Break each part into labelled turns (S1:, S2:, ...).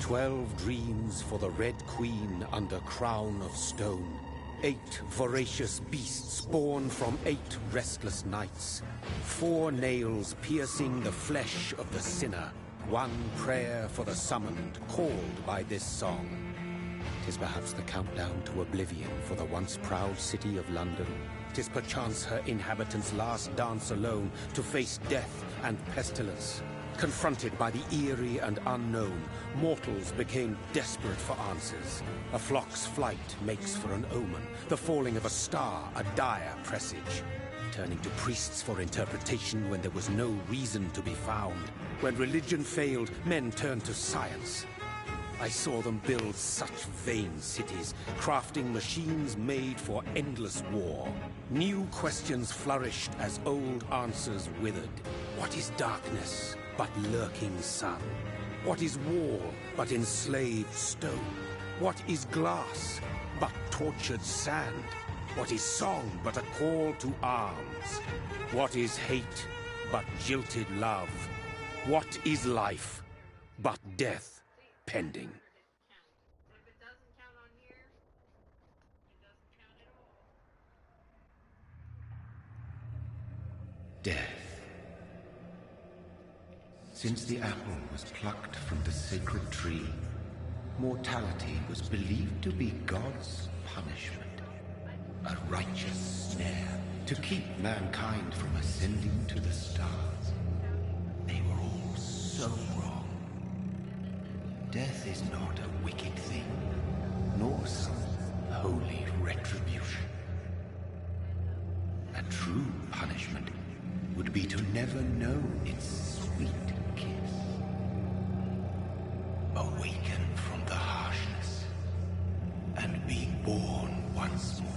S1: 12 dreams for the Red Queen under crown of stone. 8 voracious beasts born from 8 restless nights. 4 nails piercing the flesh of the sinner. 1 prayer for the summoned, called by this song. 'Tis perhaps the countdown to oblivion for the once proud city of London. 'Tis perchance her inhabitants' last dance alone to face death and pestilence. Confronted by the eerie and unknown, mortals became desperate for answers. A flock's flight makes for an omen, the falling of a star a dire presage. Turning to priests for interpretation when there was no reason to be found. When religion failed, men turned to science. I saw them build such vain cities, crafting machines made for endless war. New questions flourished as old answers withered. What is darkness but lurking sun? What is wall but enslaved stone? What is glass but tortured sand? What is song but a call to arms? What is hate but jilted love? What is life but death pending?
S2: If it doesn't count on here, it doesn't count at all.
S3: Death. Since the apple was plucked from the sacred tree, mortality was believed to be God's punishment. A righteous snare to keep mankind from ascending to the stars. They were all so wrong. Death is not a wicked thing, nor some holy retribution. A true punishment would be to never know its sweet kiss. Awaken from the harshness and be born once more.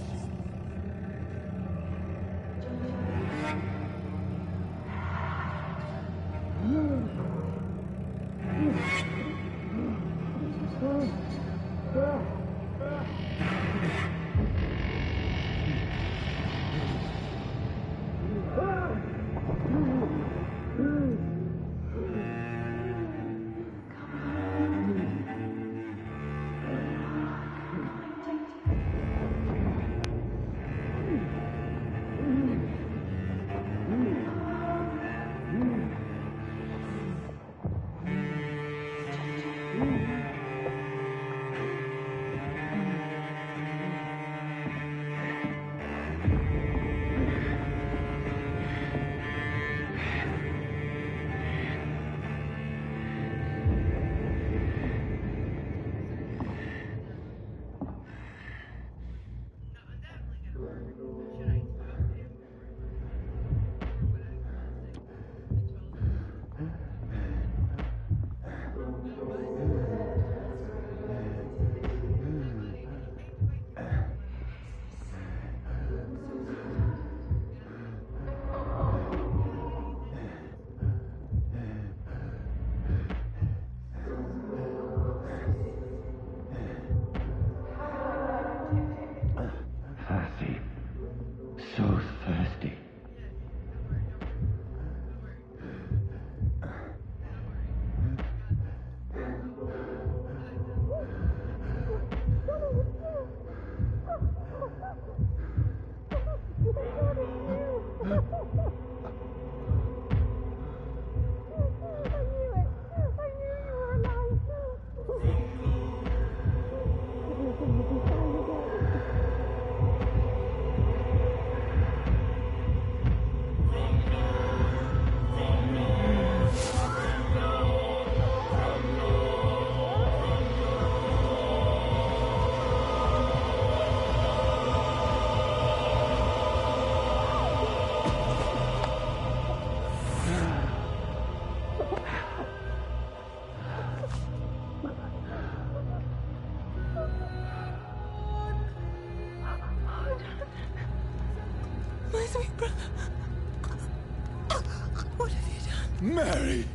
S4: Mary!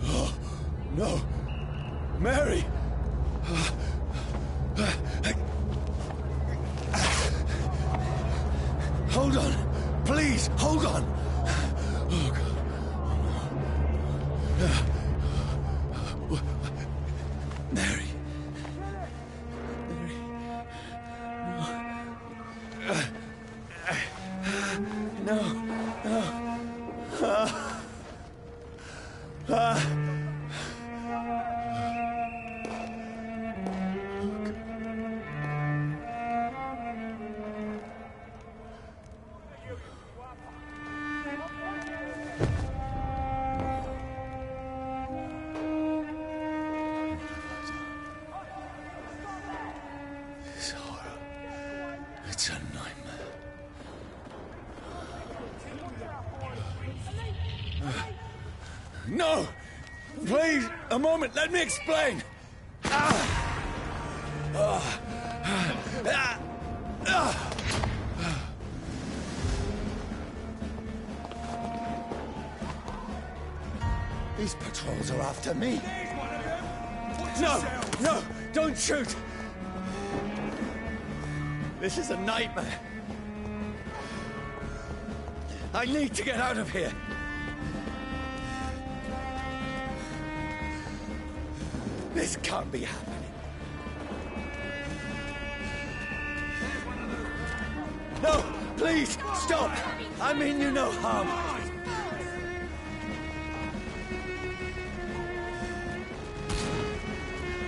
S4: Oh, no! Mary! Hold on! Please, hold on! Oh, God. This horror. It's a nightmare. No! Please, a moment, let me explain! These patrols are after me. No! No! Don't shoot! This is a nightmare. I need to get out of here. This can't be happening. No! Please, stop! I mean you no harm.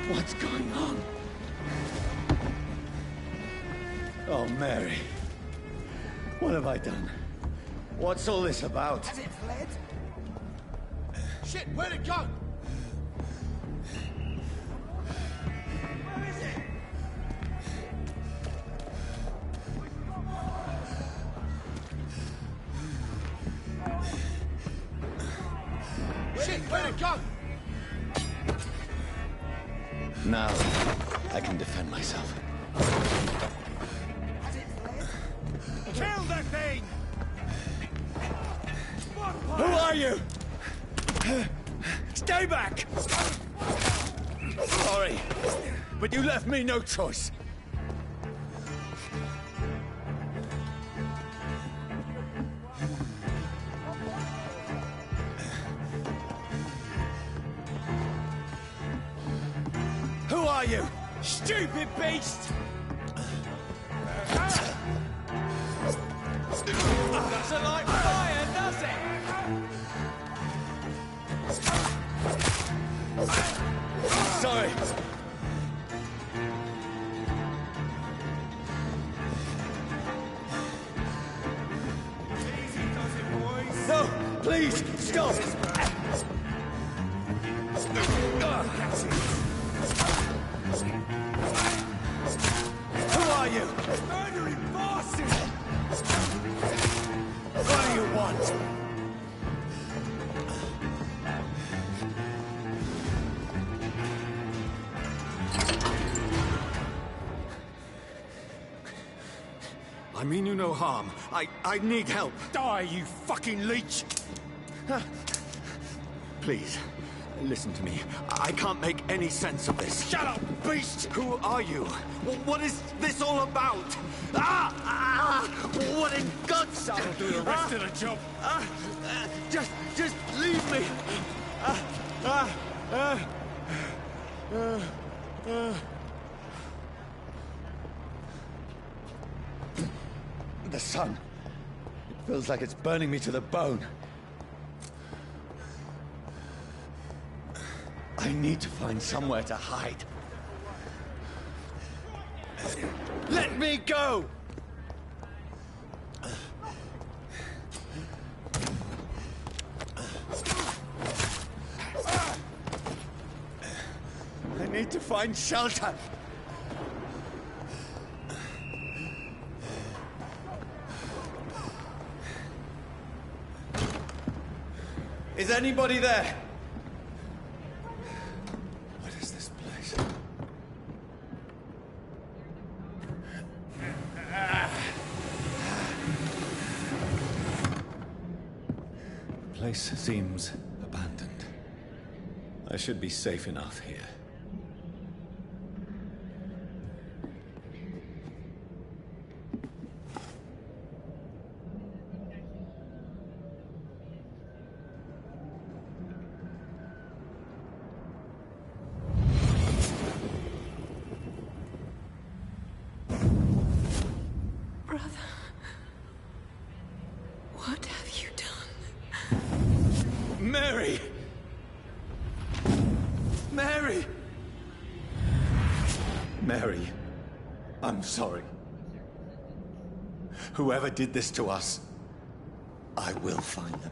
S4: What's going on? Oh, Mary. What have I done? What's all this about?
S5: Has it fled?
S4: Shit, where'd it go?
S5: Where is it?
S4: Shit, where'd it go? Now, I can defend myself.
S5: Has it fled?
S4: Kill that thing! Who are you? Stay back! Sorry, but you left me no choice. Who are you? Stupid beast! Doesn't like fire, does it? Sorry. No, please, stop! Who are you? Murdering bosses! What do you want? I mean you no harm. I need help. Die, you fucking leech! Please, listen to me. I can't make any sense of this. Shut up, beast! Who are you? What is this all about? What in God's name? That'll do the rest of the job. Just leave me. The sun. It feels like it's burning me to the bone. I need to find somewhere to hide. Let me go! I need to find shelter. Is anybody there? What is this place? The place seems abandoned. I should be safe enough here.
S6: Brother. What? What have you done?
S4: Mary! Mary! Mary, I'm sorry. Whoever did this to us, I will find them.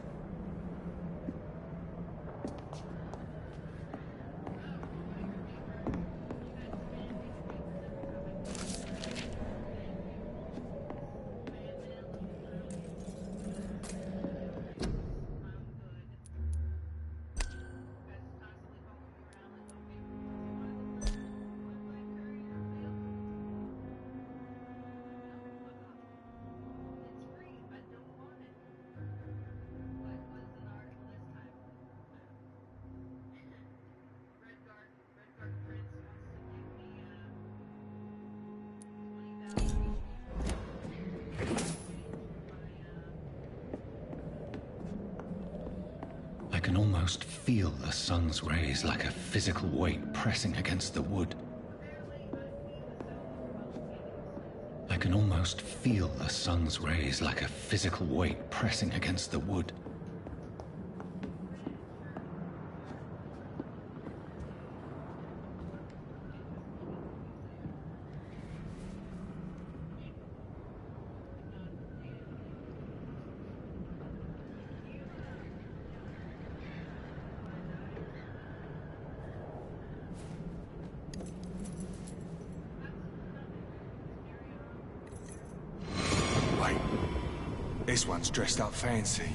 S3: I can almost feel the sun's rays like a physical weight pressing against the wood. I can almost feel the sun's rays like a physical weight pressing against the wood.
S7: This one's dressed up fancy.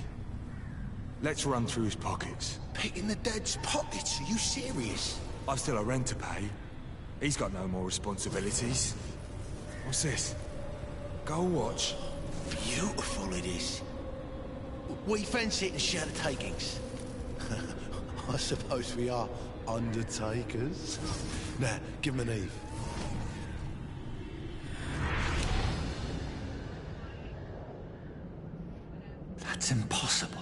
S7: Let's run through his pockets.
S5: Picking the dead's pockets? Are you serious?
S7: I've still a rent to pay. He's got no more responsibilities. What's this? Gold watch.
S5: Beautiful it is. We fancy it and share the takings. I suppose we are undertakers. Now, give him an Eve.
S3: That's impossible.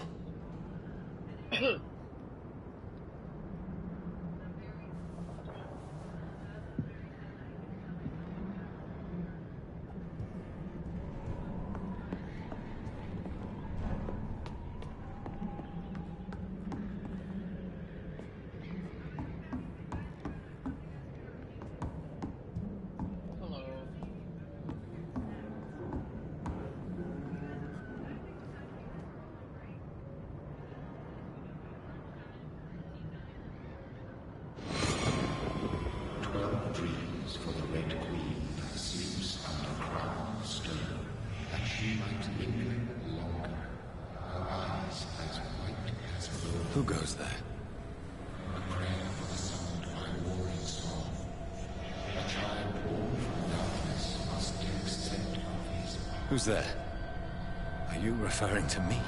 S3: Dreams for the Red Queen that sleeps under crown of stone, that she might linger longer, her eyes as white as gold.
S4: Who goes there?
S3: A prayer for the summoned by warring soul. A child born from darkness must give extent of his power.
S4: Who's there? Are you referring to me?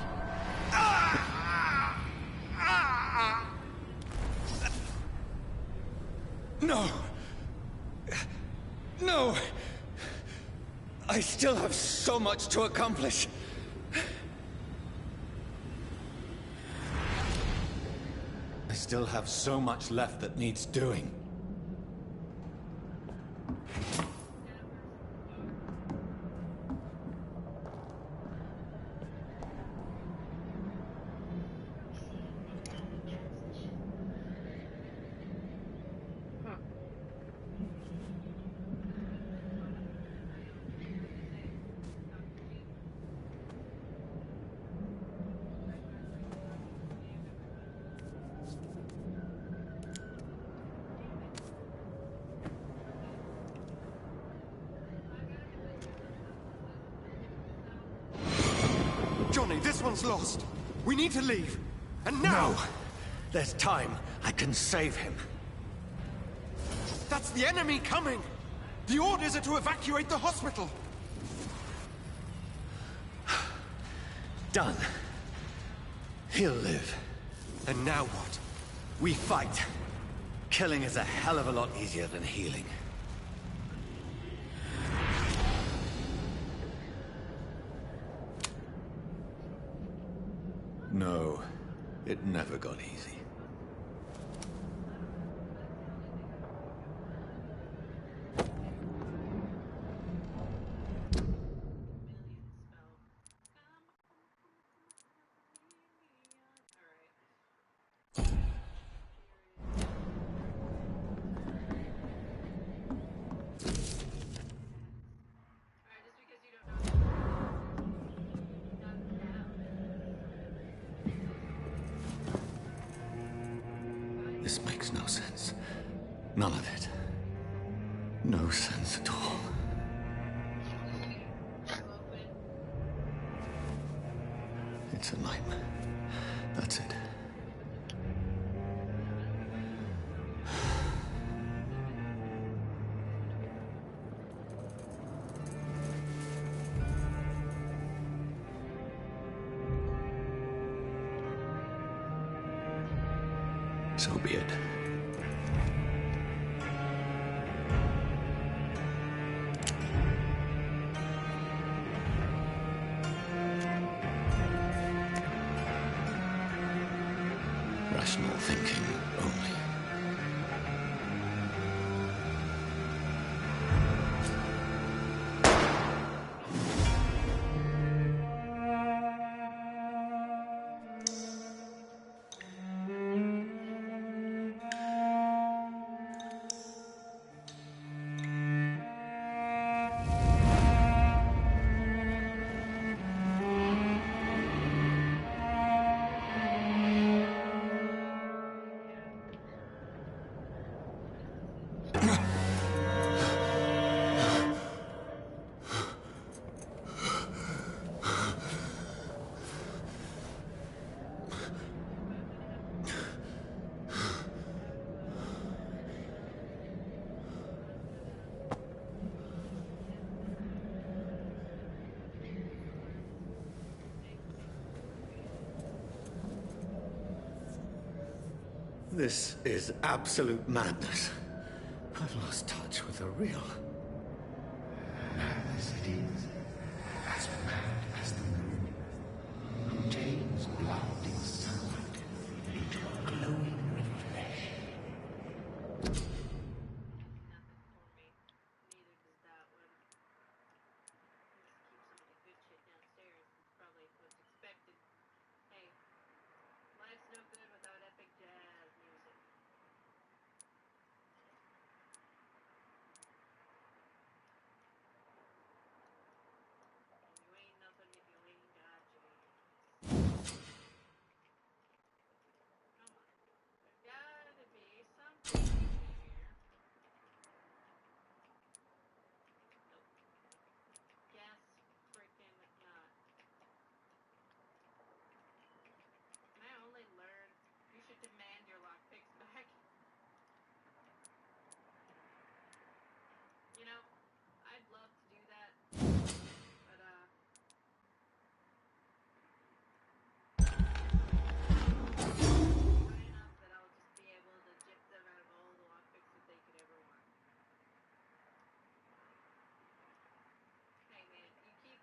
S4: No! No! I still have so much to accomplish. I still have so much left that needs doing.
S8: Johnny, this one's lost. We need to leave. And now!
S4: No! There's time. I can save him.
S8: That's the enemy coming! The orders are to evacuate the hospital!
S4: Done. He'll live.
S8: And now what?
S4: We fight. Killing is a hell of a lot easier than healing. No, it never got easy. None of it. No sense at all. It's a nightmare. That's it. So be it. Rational thinking only. This is absolute madness. I've lost touch with the real.
S3: Madness it is, as mad as the moon, who takes blinding sunlight into a glowing reflection.
S2: Nothing for me. Neither does that one. Just keep some of the good shit downstairs. It's probably what's expected. Hey, life's no good without epic jazz music. And you ain't nothing if you ain't got jazz. Come on. There's gotta be something here. Nope. Guess freaking not. Can I only learn? You should demand your lockpicks back. You know, I'd love to do that, but high enough that I'll just be able to gyp them out of all the lockpicks that they could ever want. Hey man, you keep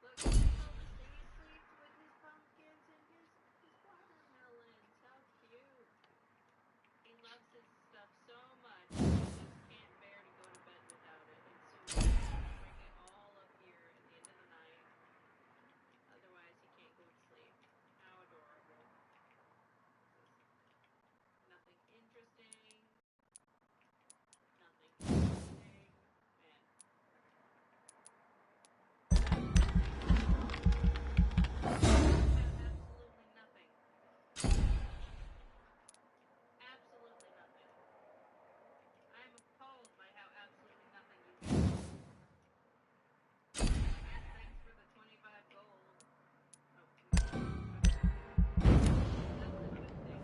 S2: look, all the day sleeps with his pumpkins and his watermelons. How cute. He loves his stuff so much. He just can't bear to go to bed without it. And so he has to bring it all up here at the end of the night. Otherwise he can't go to sleep. How adorable. Nothing interesting. Nothing interesting. Man. Absolutely nothing. Absolutely nothing. I'm appalled by how absolutely nothing you do. Thanks for the 25 gold. Oh, that's a good thing.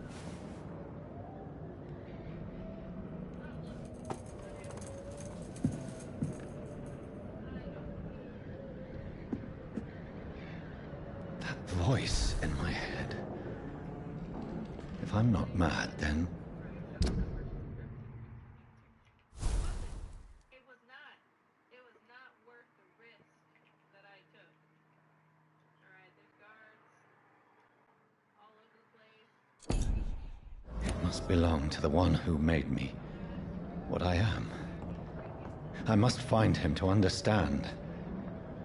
S2: Oh, look.
S4: That voice in my head. If I'm not mad, then
S2: It was not. It was not worth the risk that I took. Alright, there's guards all over the place.
S4: it must belong to the one who made me what I am. I must find him to understand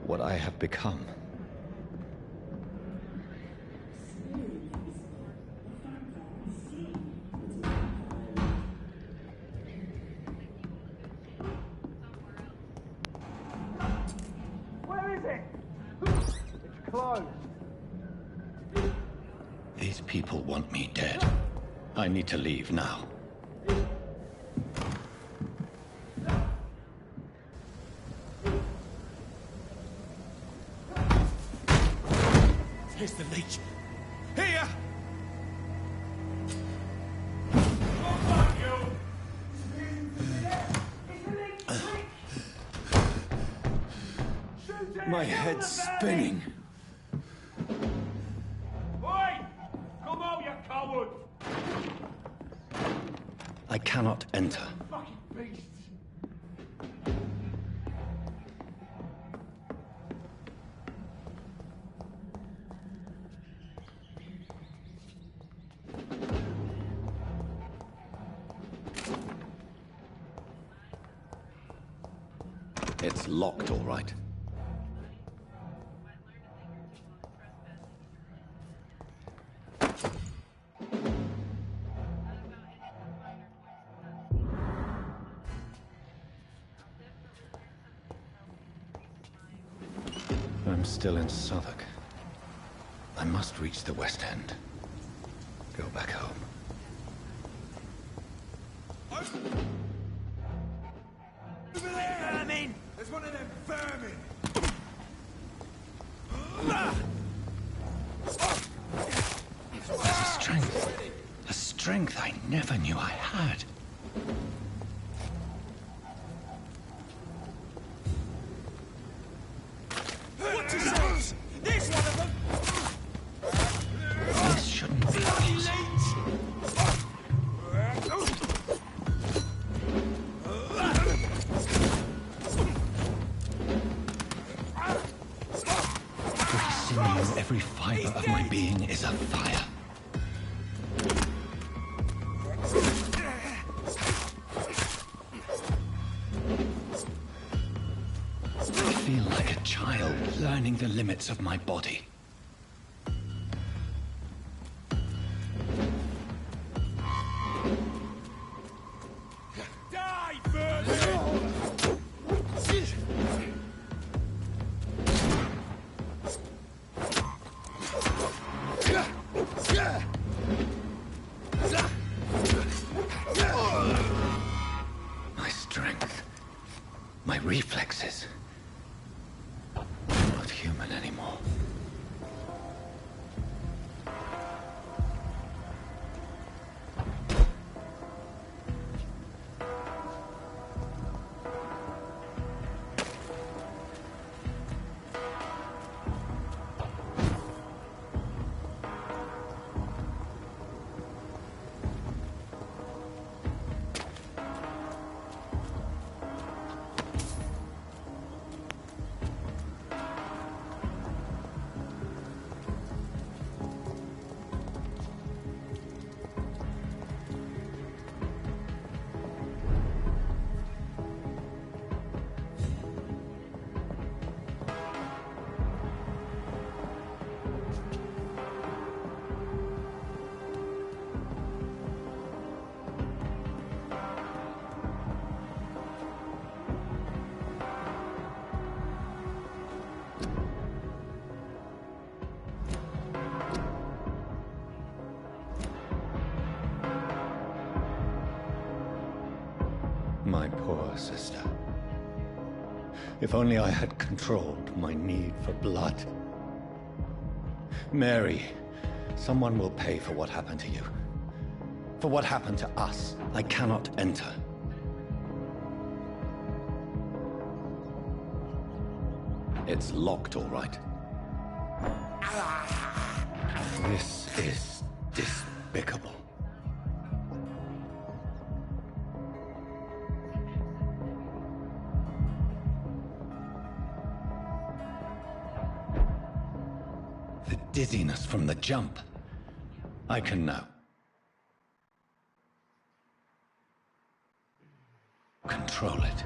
S4: what I have become.
S8: Where is it? It's closed.
S4: These people want me dead. I need to leave now.
S8: Here!
S4: My head's spinning.
S8: Oi! Come out, you coward!
S4: I cannot enter.
S8: Fucking beasts!
S4: It's locked, all right. I'm still in Southwark. I must reach the West End. Go back home.
S8: Vermin! There's one of them vermin!
S4: A strength I never knew I had.
S8: What is this? There's one of them!
S4: This shouldn't be possible. Every sinew, every fiber of my being is afire. I feel like a child learning the limits of my body.
S8: Die, vermin!
S4: My strength, my reflexes, not human anymore. My poor sister. If only I had controlled my need for blood. Mary, someone will pay for what happened to you. For what happened to us. I cannot enter. It's locked, all right. This is despicable. The dizziness from the jump. I can now control it.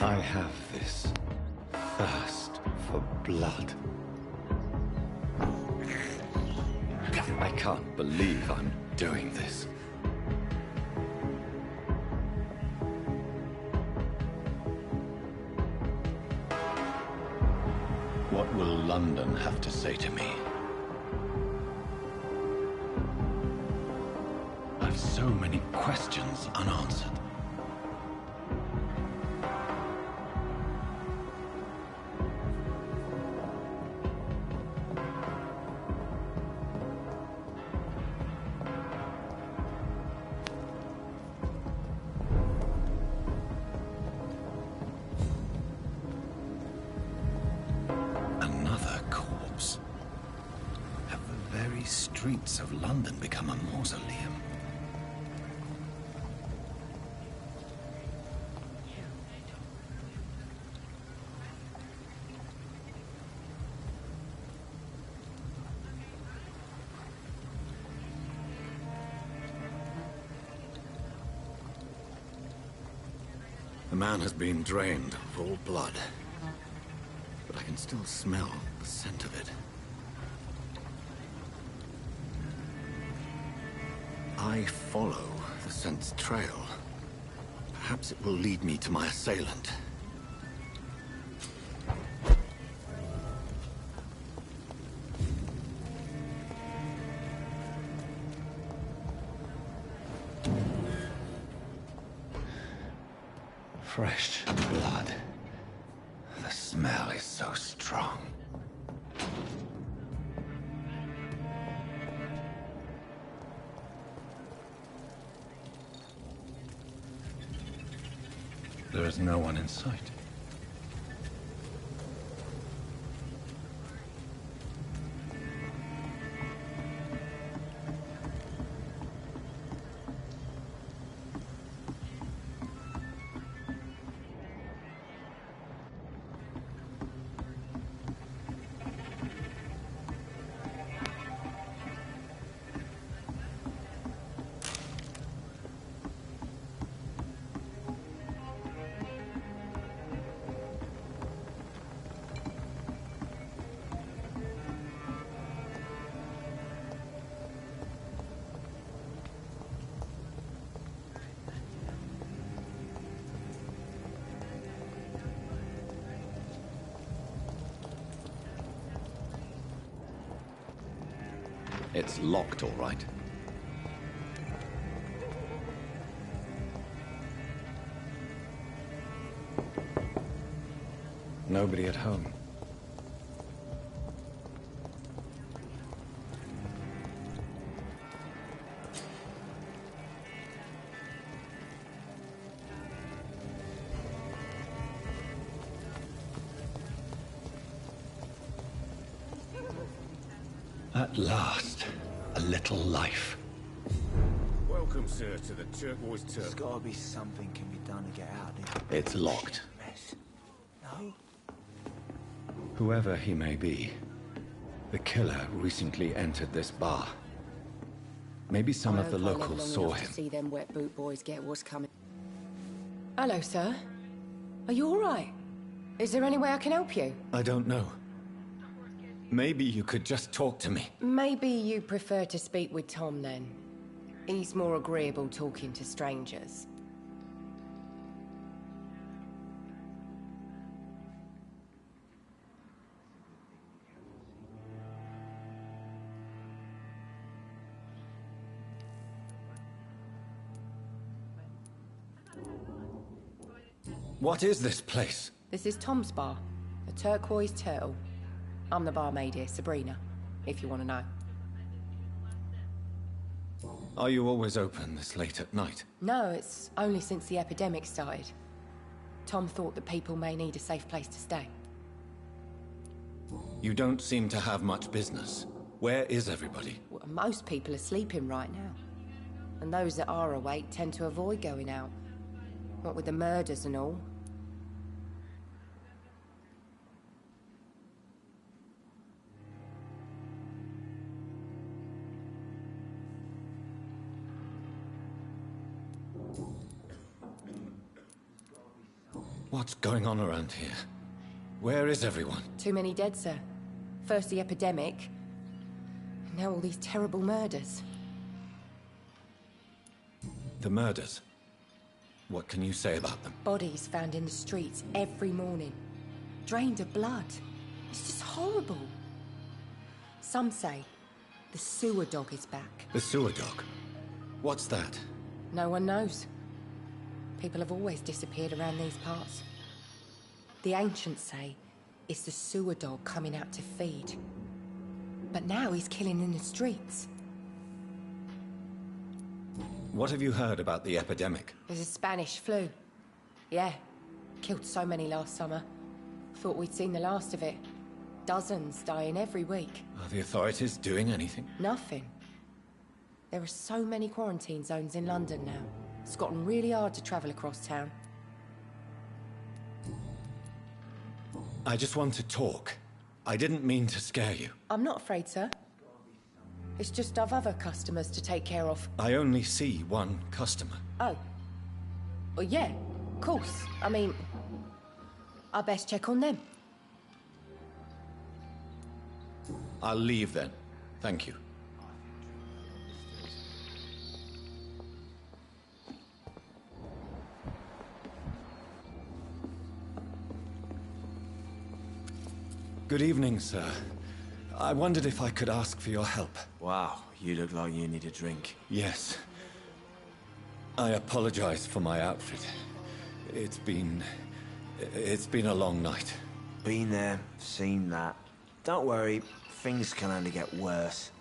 S4: I have this thirst for blood. I can't believe I'm doing this. What will London have to say to me? I've so many questions unanswered. Another corpse. Have the very streets of London become a mausoleum? The man has been drained of all blood, but I can still smell the scent of it. I follow the scent's trail. Perhaps it will lead me to my assailant. Fresh blood. The smell is so strong. There is no one in sight. It's locked, all right. Nobody at home. At last, a little life.
S6: Welcome, sir, to the Turquoise
S9: There's
S6: Turf.
S9: gotta be something can be done to get out of there.
S4: It's locked.
S9: Mess. No?
S4: Whoever he may be, the killer recently entered this bar. Maybe some
S10: I
S4: of the
S10: hope I live
S4: locals
S10: long
S4: saw
S10: enough
S4: him.
S10: to see them wet boot boys get what's coming.
S11: Hello, sir. Are you all right? Is there any way I can help you?
S4: I don't know. Maybe you could just talk to me.
S11: Maybe you prefer to speak with Tom, then. He's more agreeable talking to strangers.
S4: What is this place?
S11: This is Tom's bar, the Turquoise Turtle. I'm the barmaid here, Sabrina, if you want to know.
S4: Are you always open this late at night?
S11: No, it's only since the epidemic started. Tom thought that people may need a safe place to stay.
S4: You don't seem to have much business. Where is everybody?
S11: Well, most people are sleeping right now. And those that are awake tend to avoid going out. What with the murders and all.
S4: What's going on around here? Where is everyone?
S11: Too many dead, sir. First the epidemic, and now all these terrible murders.
S4: The murders. What can you say about them?
S11: Bodies found in the streets every morning. Drained of blood. It's just horrible. Some say the sewer dog is back.
S4: The sewer dog? What's that?
S11: No one knows. People have always disappeared around these parts. The ancients say it's the sewer dog coming out to feed. But now he's killing in the streets.
S4: What have you heard about the epidemic?
S11: There's a Spanish flu. Yeah. Killed so many last summer. Thought we'd seen the last of it. Dozens dying every week.
S4: Are the authorities doing anything?
S11: Nothing. There are so many quarantine zones in London now. It's gotten really hard to travel across town.
S4: I just want to talk. I didn't mean to scare you.
S11: I'm not afraid, sir. It's just I've other customers to take care of.
S4: I only see one customer.
S11: Oh. Well, yeah, of course. I mean, I best check on them.
S4: I'll leave then. Thank you. Good evening, sir. I wondered if I could ask for your help.
S9: Wow, you look like you need a drink.
S4: Yes. I apologize for my outfit. It's been a long night.
S9: Been there, seen that. Don't worry, things can only get worse.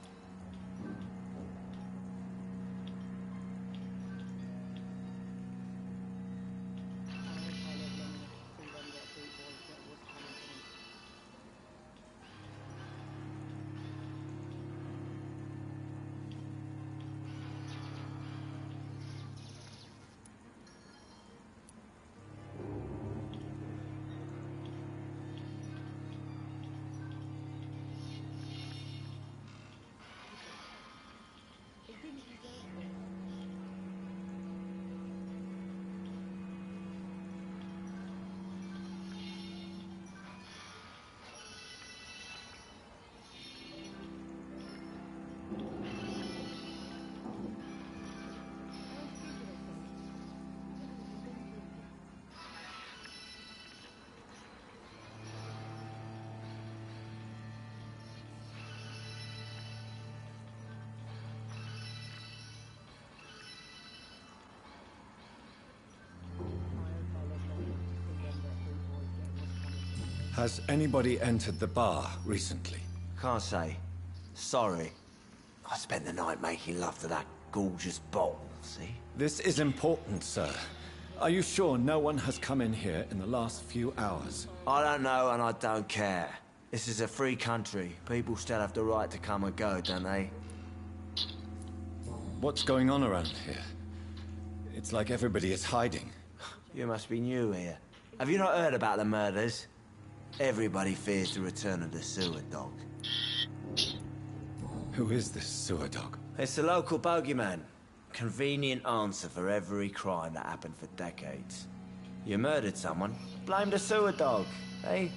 S4: Has anybody entered the bar recently?
S9: Can't say. Sorry. I spent the night making love to that gorgeous bottle, see?
S4: This is important, sir. Are you sure no one has come in here in the last few hours?
S9: I don't know and I don't care. This is a free country. People still have the right to come and go, don't they?
S4: What's going on around here? It's like everybody is hiding.
S9: You must be new here. Have you not heard about the murders? Everybody fears the return of the sewer dog.
S4: Who is this sewer dog?
S9: It's the local bogeyman. Convenient answer for every crime that happened for decades. You murdered someone, blame the sewer dog, eh?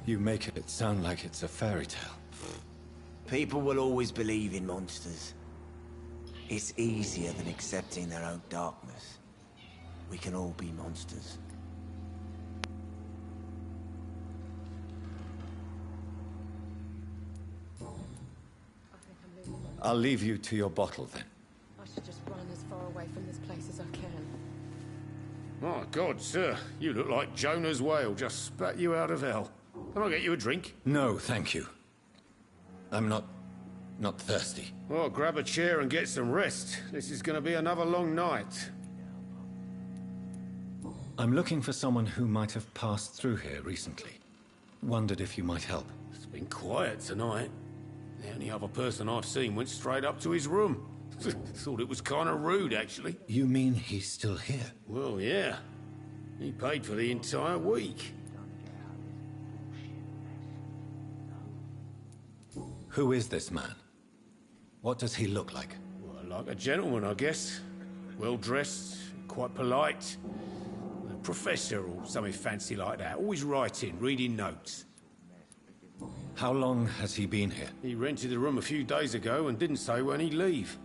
S4: You make it sound like it's a fairy tale.
S9: People will always believe in monsters. It's easier than accepting their own darkness. We can all be monsters.
S4: I'll leave you to your bottle then.
S11: I should just run as far away from this place as I can.
S6: My God, sir, you look like Jonah's whale just spat you out of hell. Can I get you a drink?
S4: No, thank you. I'm not thirsty.
S6: Well, grab a chair and get some rest. This is going to be another long night.
S4: I'm looking for someone who might have passed through here recently. Wondered if you might help.
S6: It's been quiet tonight. The only other person I've seen went straight up to his room. Thought it was kind of rude, actually.
S4: You mean he's still here?
S6: Well, yeah. He paid for the entire week.
S4: Who is this man? What does he look like?
S6: Well, like a gentleman, I guess. Well-dressed, quite polite. A professor or something fancy like that. Always writing, reading notes.
S4: How long has he been here?
S6: He rented the room a few days ago and didn't say when he'd leave.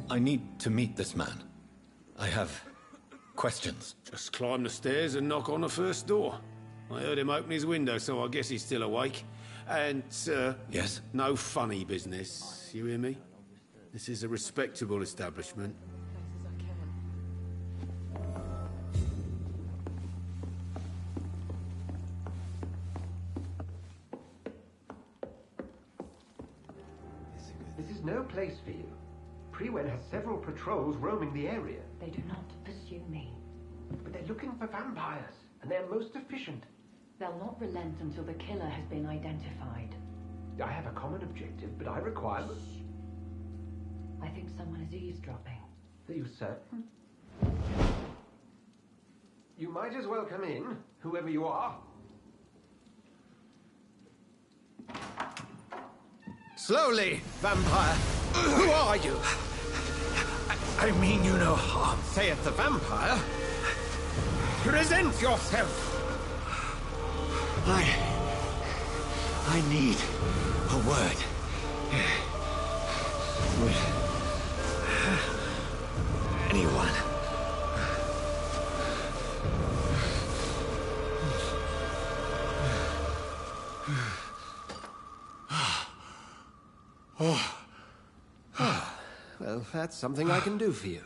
S4: I need to meet this man. I have questions.
S6: Just climb the stairs and knock on the first door. I heard him open his window, so I guess he's still awake. And, sir...
S4: Yes?
S6: No funny business, you hear me? This is a respectable establishment.
S12: This is no place for you. Prewen has several patrols roaming the area.
S13: They do not pursue me.
S12: But they're looking for vampires, and they're most efficient.
S13: They'll not relent until the killer has been identified.
S12: I have a common objective, but I require...
S13: I think someone is eavesdropping.
S12: Are you certain? You might as well come in, whoever you are.
S5: Slowly, vampire. Who are you?
S12: I mean you no harm.
S5: Saith the vampire. Present yourself.
S12: I need a word. With anyone.
S5: Well, that's something I can do for you.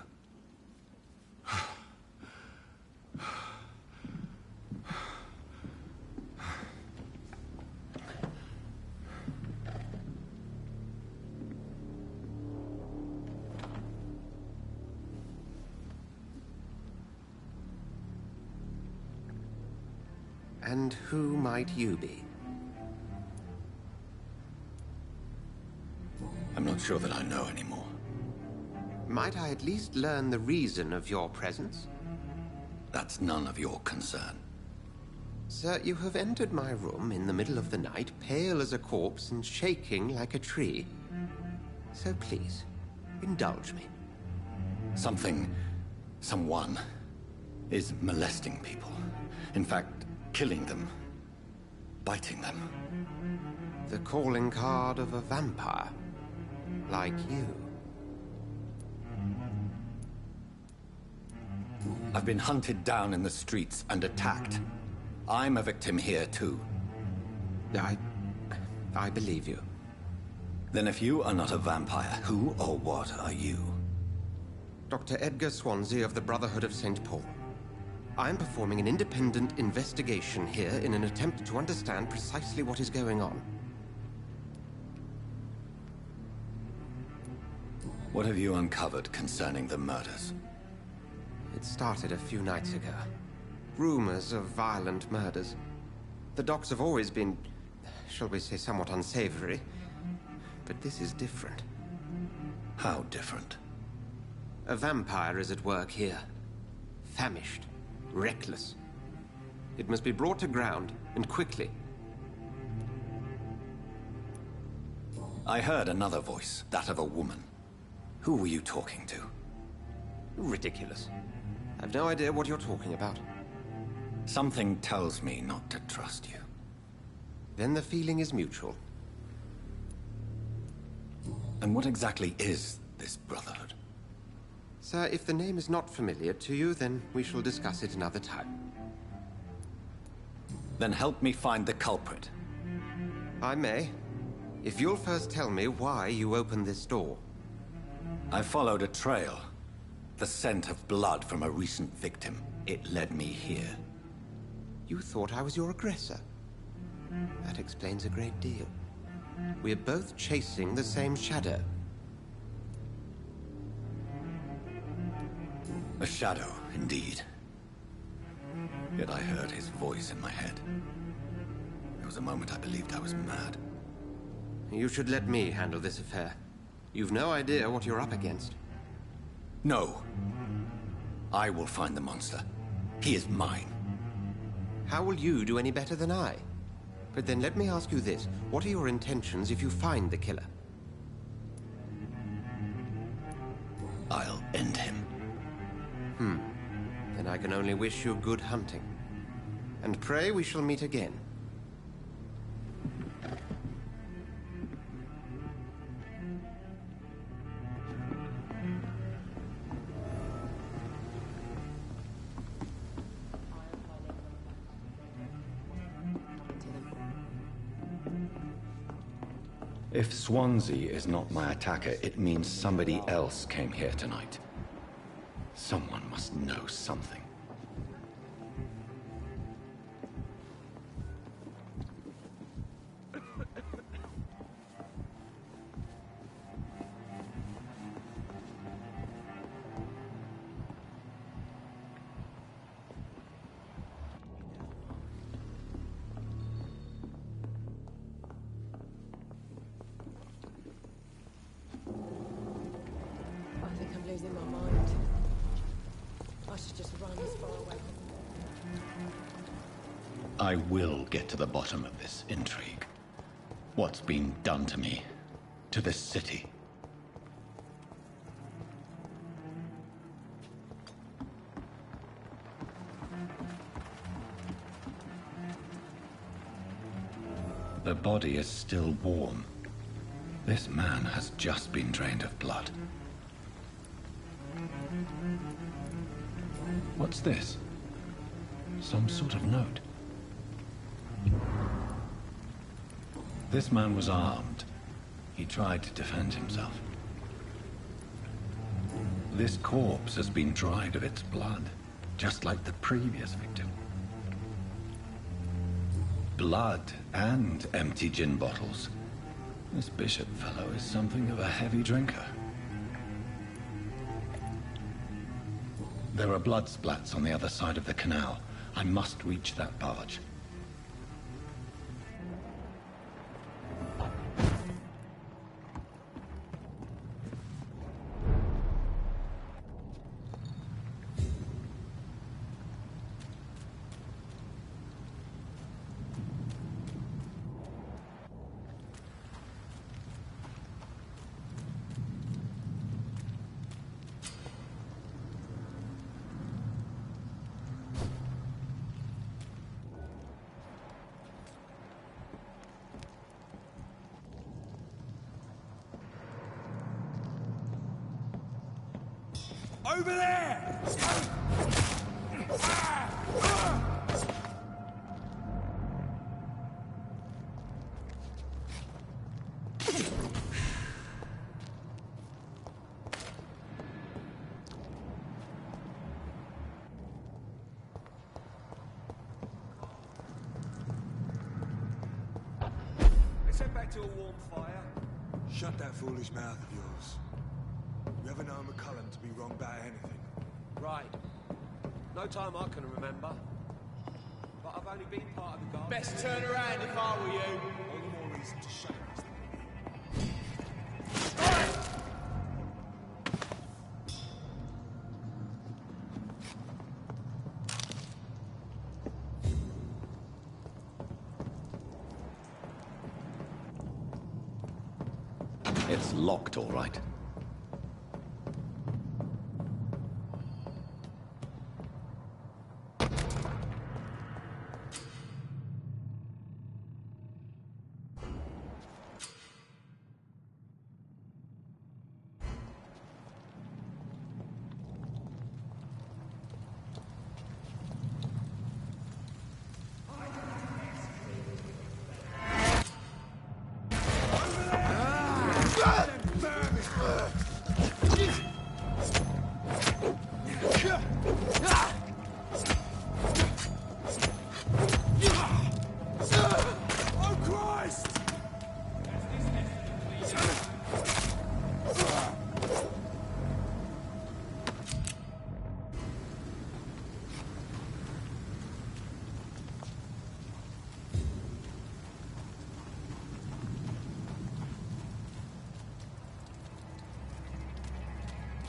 S5: And who might you be?
S4: I'm not sure that I know anymore.
S5: Might I at least learn the reason of your presence?
S4: That's none of your concern.
S5: Sir, you have entered my room in the middle of the night, pale as a corpse and shaking like a tree. So please, indulge me.
S4: Someone is molesting people. In fact, killing them. Biting them.
S5: The calling card of a vampire. Like you.
S4: I've been hunted down in the streets and attacked. I'm a victim here, too.
S5: I believe you.
S4: Then if you are not a vampire, who or what are you?
S5: Dr. Edgar Swansea of the Brotherhood of St. Paul. I'm performing an independent investigation here in an attempt to understand precisely what is going on.
S4: What have you uncovered concerning the murders?
S5: It started a few nights ago. Rumors of violent murders. The docks have always been, shall we say, somewhat unsavory. But this is different.
S4: How different?
S5: A vampire is at work here. Famished. Reckless. It must be brought to ground, and quickly.
S4: I heard another voice, that of a woman. Who were you talking to?
S5: Ridiculous. I've no idea what you're talking about.
S4: Something tells me not to trust you.
S5: Then the feeling is mutual.
S4: And what exactly is this Brotherhood?
S5: Sir, if the name is not familiar to you, then we shall discuss it another time.
S4: Then help me find the culprit.
S5: I may, If you'll first tell me why you opened this door.
S4: I followed a trail. The scent of blood from a recent victim. It led me here.
S5: You thought I was your aggressor. That explains a great deal. We're both chasing the same shadow.
S4: A shadow, indeed. Yet I heard his voice in my head. There was a moment I believed I was mad.
S5: You should let me handle this affair. You've no idea what you're up against.
S4: No. I will find the monster. He is mine.
S5: How will you do any better than I? But then let me ask you this. What are your intentions if you find the killer?
S4: I'll end him.
S5: Then I can only wish you good hunting. And pray we shall meet again.
S4: If Swansea is not my attacker, it means somebody else came here tonight. Someone must know something.
S11: I think I'm losing my mind. I should just run as far away from
S4: I will get to the bottom of this intrigue. What's been done to me, to this city. The body is still warm. This man has just been drained of blood. What's this? Some sort of note. This man was armed. He tried to defend himself. This corpse has been dried of its blood, just like the previous victim. Blood and empty gin bottles. This bishop fellow is something of a heavy drinker. There are blood splats on the other side of the canal. I must reach that barge.
S8: Over there! Let's head back to a warm fire.
S7: Shut that foolish mouth of yours. You ever known McCullum to be wrong about anything?
S8: Right. No time I can remember. But I've only been part of the guard. Best turn around if I were you.
S7: All the more reason to shame us.
S4: It's locked, all right.
S8: Over
S7: Oh, Christ!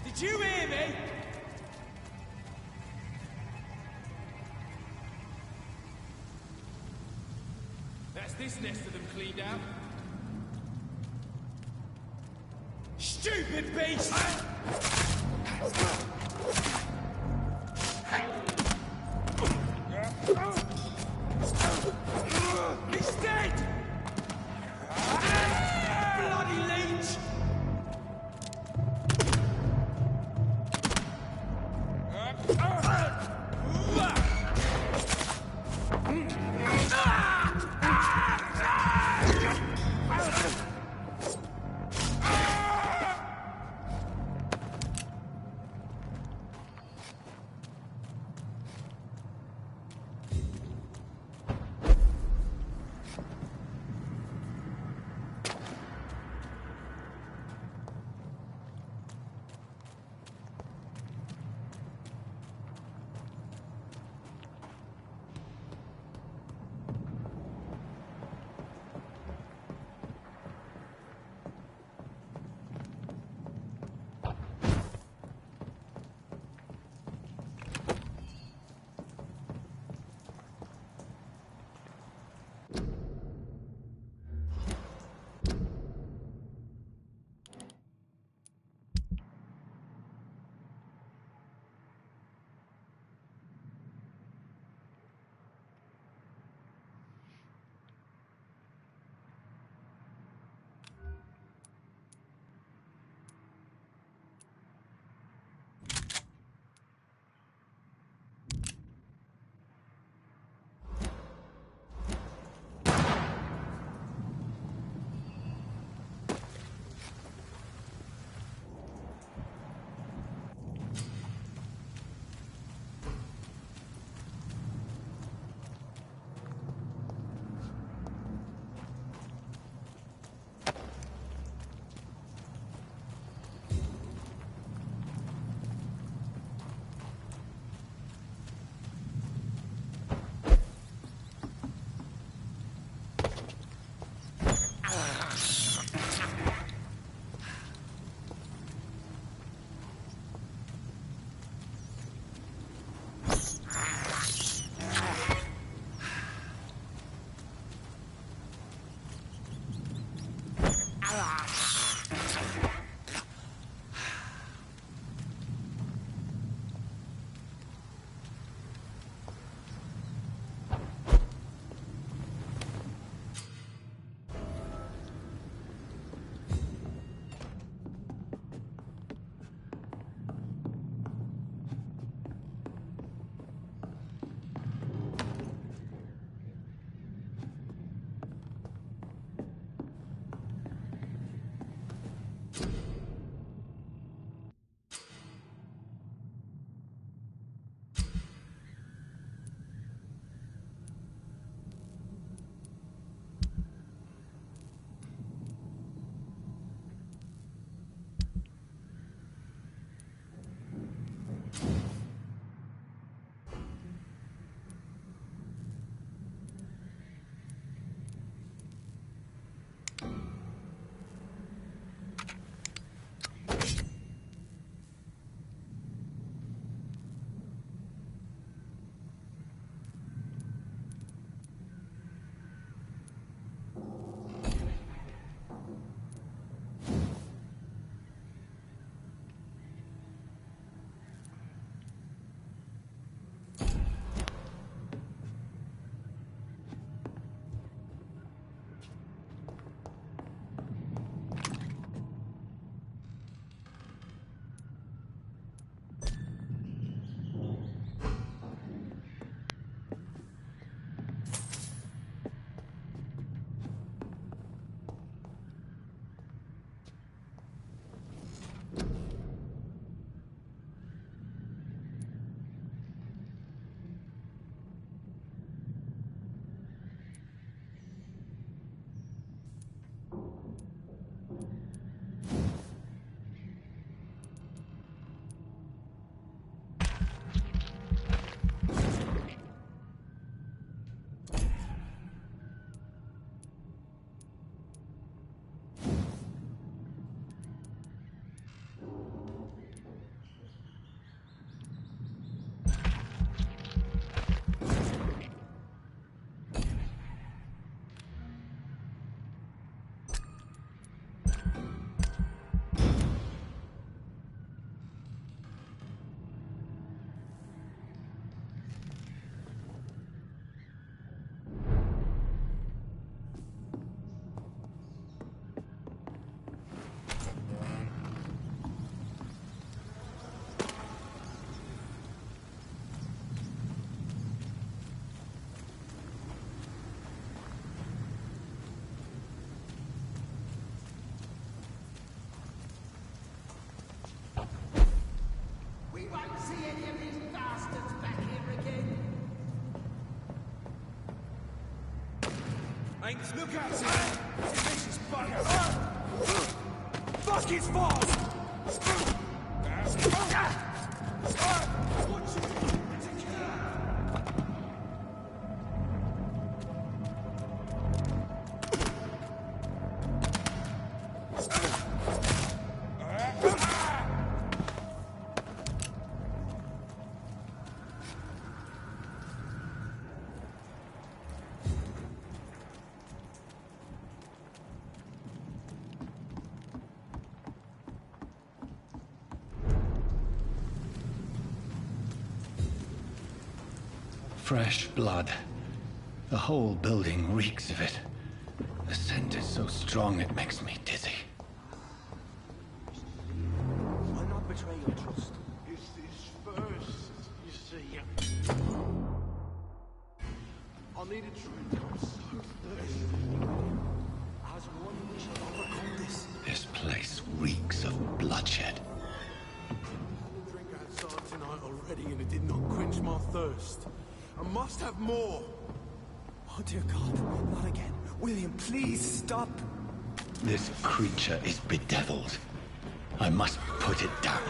S7: Did you hear me? That's this nest of them cleaned out. Stupid beast! He's dead! Bloody leech! strength. Look out, man! Vicious bugger! Fuck his fast!
S4: Fresh blood. The whole building reeks of it. The scent is so strong it makes me dizzy.
S12: I'll not betray your trust.
S14: It's this first, you see. I need a drink. I'm so thirsty.
S12: As one we shall overcome this.
S4: This place reeks of bloodshed.
S14: I had a drink outside tonight already and it did not quench my thirst. I must have more.
S12: Oh dear God, not again. William, please stop.
S4: This creature is bedeviled. I must put it down.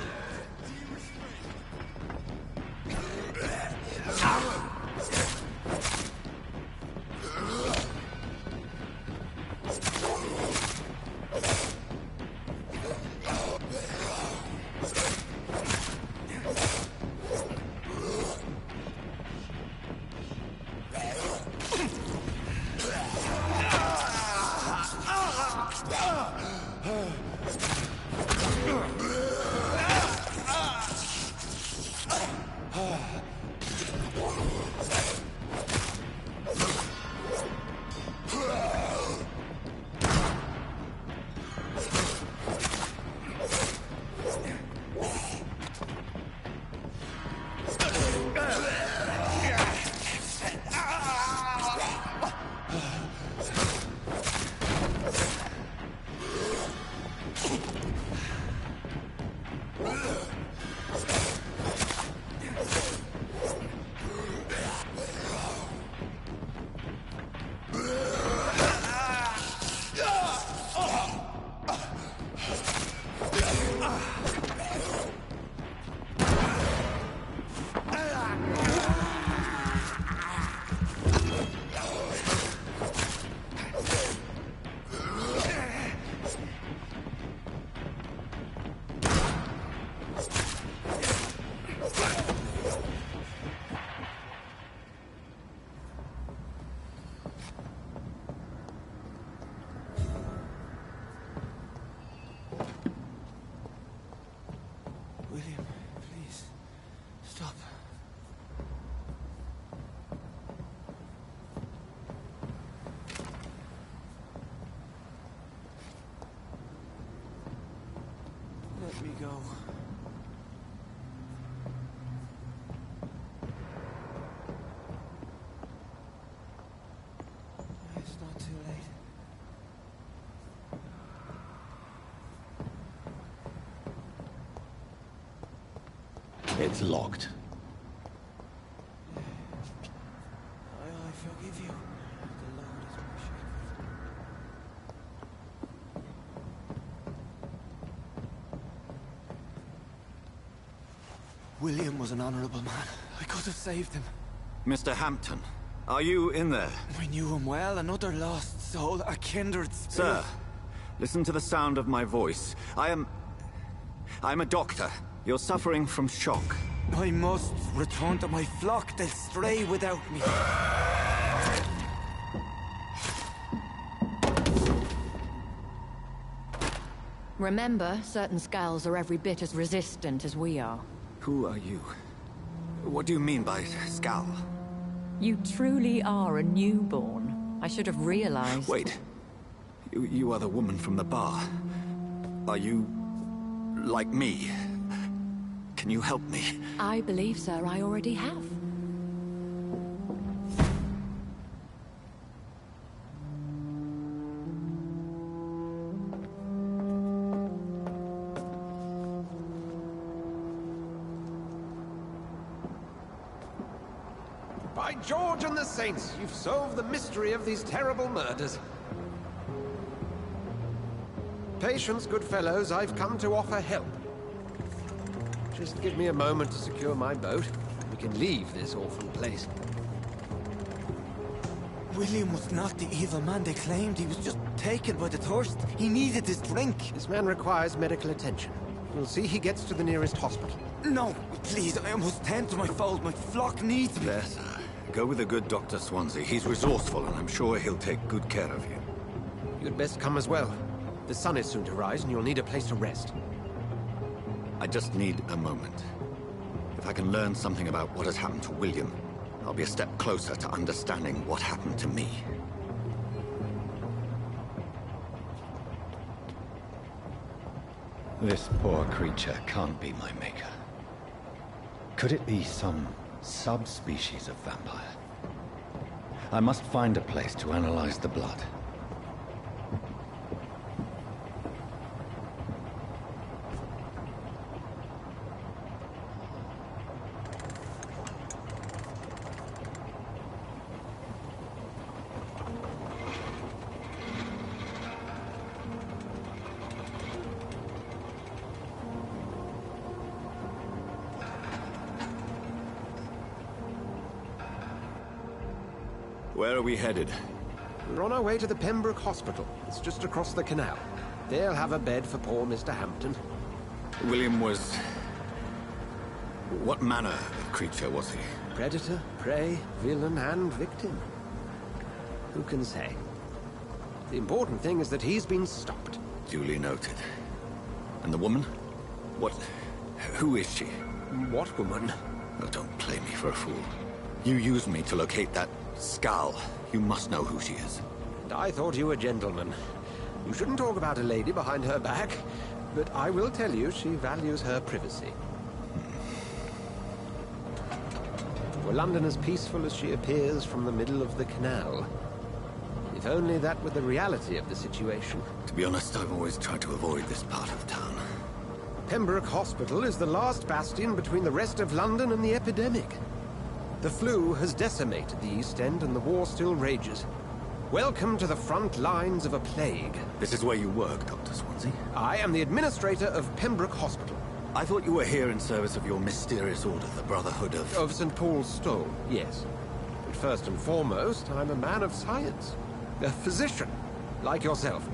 S12: William, please, stop. Let me go. It's not too late.
S4: It's locked.
S12: I forgive you. The Lord is my shepherd. William was an honorable man. I could have saved him.
S15: Mr. Hampton, are you in there?
S12: I knew him well, another lost soul, a kindred spirit.
S15: Sir, listen to the sound of my voice. I'm a doctor. You're suffering from shock.
S12: I must return to my flock. They'll stray without me.
S13: Remember, certain skulls are every bit as resistant as we are.
S15: Who are you? What do you mean by skull?
S13: You truly are a newborn. I should have realized.
S15: Wait. You are the woman from the bar. Are you like me? Can you help me?
S13: I believe, sir, I already have.
S5: By George and the Saints, you've solved the mystery of these terrible murders. Patience, good fellows, I've come to offer help. Just give me a moment to secure my boat. We can leave this awful place.
S9: William was not the evil man they claimed. He was just taken by the thirst. He needed his drink.
S5: This man requires medical attention. We'll see he gets to the nearest hospital.
S9: No, please, I must tend to my fold. My flock needs me.
S15: There, sir. Go with the good Dr. Swansea. He's resourceful, and I'm sure he'll take good care of you.
S5: You'd best come as well. The sun is soon to rise, and you'll need a place to rest.
S15: I just need a moment. If I can learn something about what has happened to William, I'll be a step closer to understanding what happened to me.
S4: This poor creature can't be my maker. Could it be some subspecies of vampire? I must find a place to analyze the blood.
S15: Where are we headed?
S5: We're on our way to the Pembroke Hospital. It's just across the canal. They'll have a bed for poor Mr. Hampton.
S15: William was... what manner of creature was he?
S5: Predator, prey, villain, and victim. Who can say? The important thing is that he's been stopped.
S15: Duly noted. And the woman? What... who is she?
S5: What woman?
S15: Oh, don't play me for a fool. You used me to locate that skull. You must know who she is.
S5: And I thought you a gentleman. You shouldn't talk about a lady behind her back, but I will tell you she values her privacy. Were London as peaceful as she appears from the middle of the canal? If only that were the reality of the situation.
S15: To be honest, I've always tried to avoid this part of town.
S5: Pembroke Hospital is the last bastion between the rest of London and the epidemic. The flu has decimated the East End and the war still rages. Welcome to the front lines of a plague.
S15: This is where you work, Dr. Swansea?
S5: I am the administrator of Pembroke Hospital.
S15: I thought you were here in service of your mysterious order, the Brotherhood of...
S5: Of St. Paul's Stole, yes. But first and foremost, I'm a man of science. A physician, like yourself,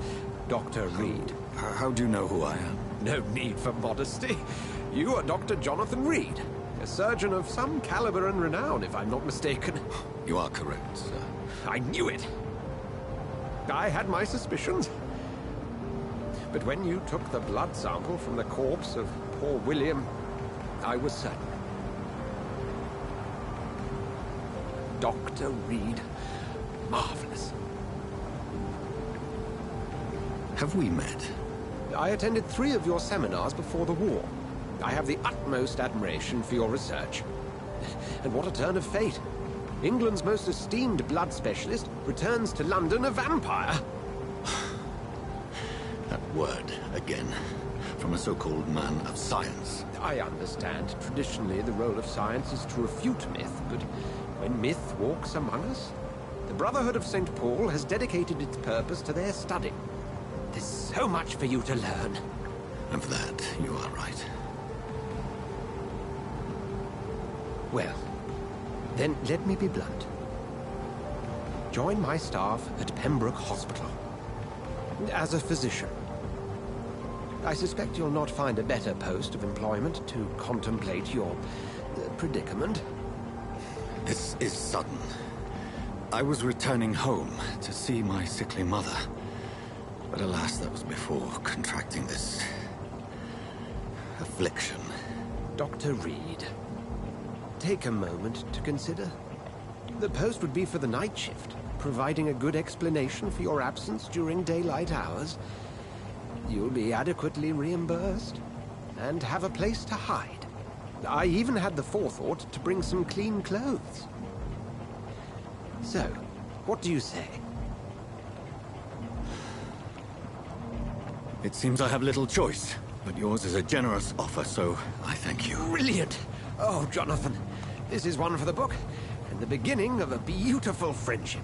S5: Dr. Reed.
S15: How do you know who I am?
S5: No need for modesty. You are Dr. Jonathan Reed. A surgeon of some caliber and renown, if I'm not mistaken.
S15: You are correct, sir.
S5: I knew it! I had my suspicions. But when you took the blood sample from the corpse of poor William, I was certain. Dr. Reed. Marvelous.
S15: Have we met?
S5: I attended 3 of your seminars before the war. I have the utmost admiration for your research. And what a turn of fate. England's most esteemed blood specialist returns to London a vampire.
S15: That word, again. From a so-called man of science.
S5: I understand. Traditionally, the role of science is to refute myth, but when myth walks among us, the Brotherhood of St. Paul has dedicated its purpose to their study. There's so much for you to learn.
S15: And for that, you are right.
S5: Well, then let me be blunt. Join my staff at Pembroke Hospital. As a physician. I suspect you'll not find a better post of employment to contemplate your predicament.
S15: This is sudden. I was returning home to see my sickly mother. But alas, that was before contracting this... affliction.
S5: Dr. Reed, take a moment to consider. The post would be for the night shift, providing a good explanation for your absence during daylight hours. You'll be adequately reimbursed, and have a place to hide. I even had the forethought to bring some clean clothes. So, what do you say?
S15: It seems I have little choice, but yours is a generous offer, so I thank you.
S5: Brilliant! Oh, Jonathan, this is one for the book. and the beginning of a beautiful friendship.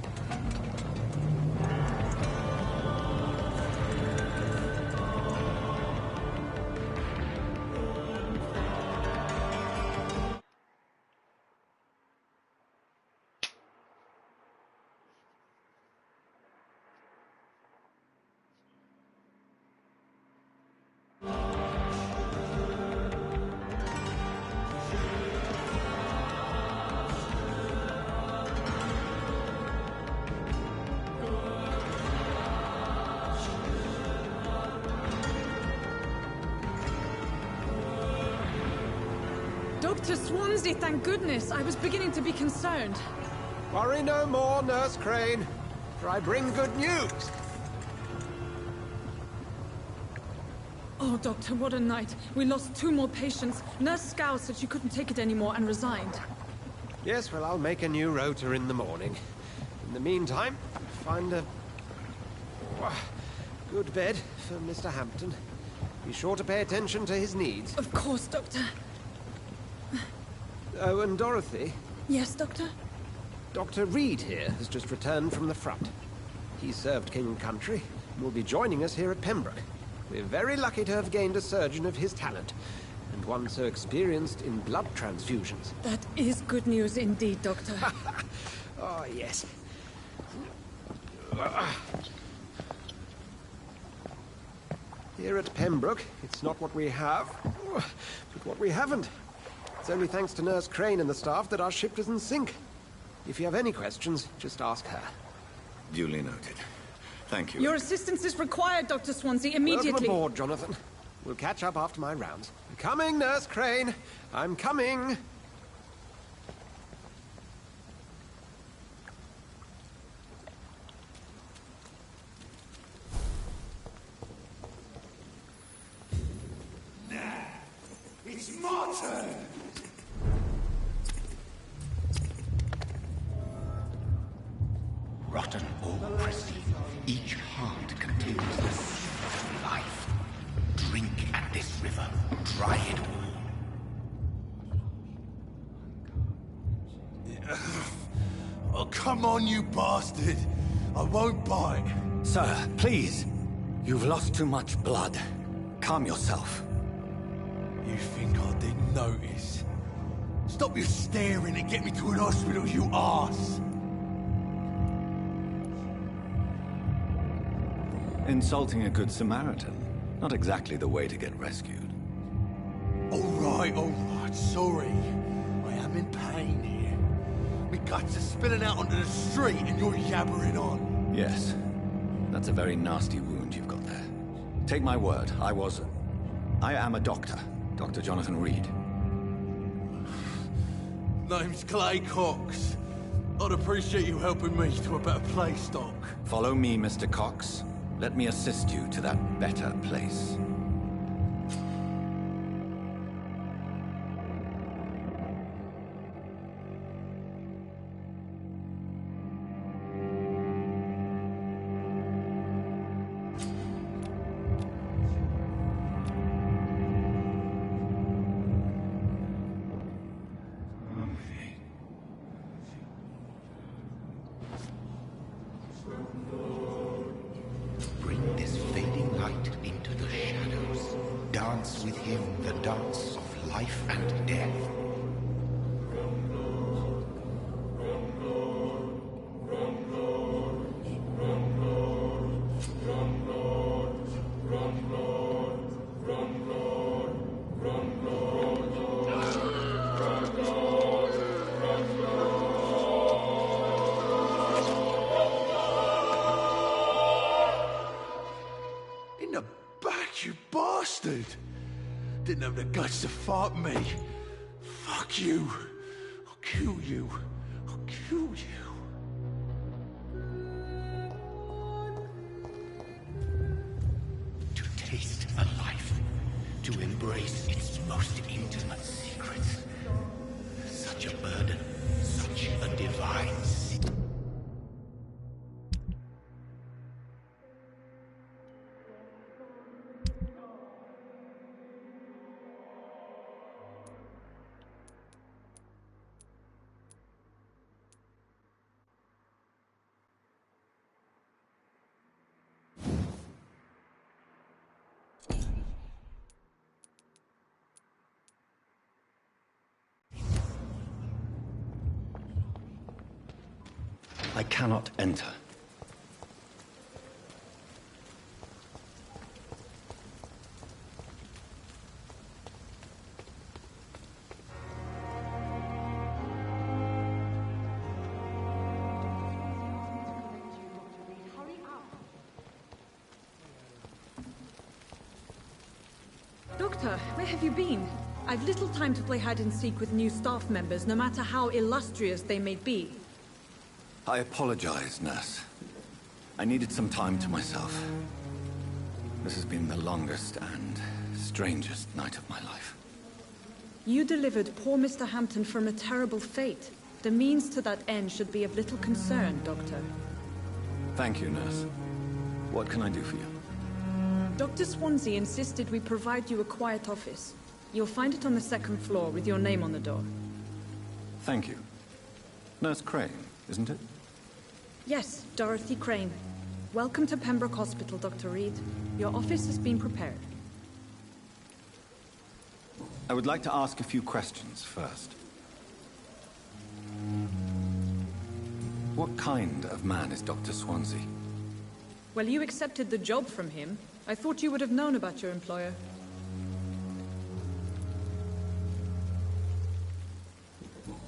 S16: Dr. Swansea, thank goodness. I was beginning to be concerned.
S5: Worry no more, Nurse Crane, for I bring good news.
S16: Oh, Doctor, what a night. We lost 2 more patients. Nurse Scow said she couldn't take it anymore and resigned.
S5: Yes, well, I'll make a new rota in the morning. In the meantime, find a good bed for Mr. Hampton. Be sure to pay attention to his needs.
S16: Of course, Doctor.
S5: Oh, and Dorothy?
S16: Yes, Doctor?
S5: Dr. Reed here has just returned from the front. He served King and Country and will be joining us here at Pembroke. We're very lucky to have gained a surgeon of his talent, and one so experienced in blood transfusions.
S16: That is good news indeed, Doctor.
S5: Oh, yes. Here at Pembroke, it's not what we have, but what we haven't. It's only thanks to Nurse Crane and the staff that our ship doesn't sink. If you have any questions, just ask her.
S15: Duly noted. Thank you.
S16: Your assistance is required, Dr. Swansea, immediately.
S5: Welcome aboard, Jonathan. We'll catch up after my rounds. I'm coming, Nurse Crane. I'm coming.
S14: It's my turn!
S3: Rotten or pristine, each heart contains the seed of life. Drink at this river, try it all.
S14: Oh, come on, you bastard! I won't bite.
S15: Sir, please. You've lost too much blood. Calm yourself.
S14: You think I didn't notice? Stop your staring and get me to an hospital, you arse!
S4: Insulting a good Samaritan. Not exactly the way to get rescued.
S14: All right, sorry. I am in pain here. My guts are spilling out onto the street and you're yabbering on.
S4: Yes. That's a very nasty wound you've got there. Take my word, I am a doctor. Dr. Jonathan Reed.
S14: Name's Clay Cox. I'd appreciate you helping me to a better place, Doc.
S4: Follow me, Mr. Cox. Let me assist you to that better place.
S3: Bring this fading light into the shadows. Dance with him the dance of life and death.
S14: In the back, you bastard! Didn't have the guts to fight me. Fuck you. I'll kill you. I'll kill you.
S3: To taste a life. To embrace its most intimate secrets. Such a burden. Such a divine sin.
S4: cannot enter.
S16: Doctor, where have you been? I've little time to play hide-and-seek with new staff members, no matter how illustrious they may be.
S4: I apologize, nurse. I needed some time to myself. This has been the longest and strangest night of my life.
S16: You delivered poor Mr. Hampton from a terrible fate. The means to that end should be of little concern, Doctor.
S4: Thank you, nurse. What can I do for you?
S16: Dr. Swansea insisted we provide you a quiet office. You'll find it on the second floor with your name on the door.
S4: Thank you. Nurse Crane, isn't it?
S16: Yes, Dorothy Crane. Welcome to Pembroke Hospital, Dr. Reed. Your office has been prepared.
S4: I would like to ask a few questions first. What kind of man is Dr. Swansea?
S16: Well, you accepted the job from him. I thought you would have known about your employer.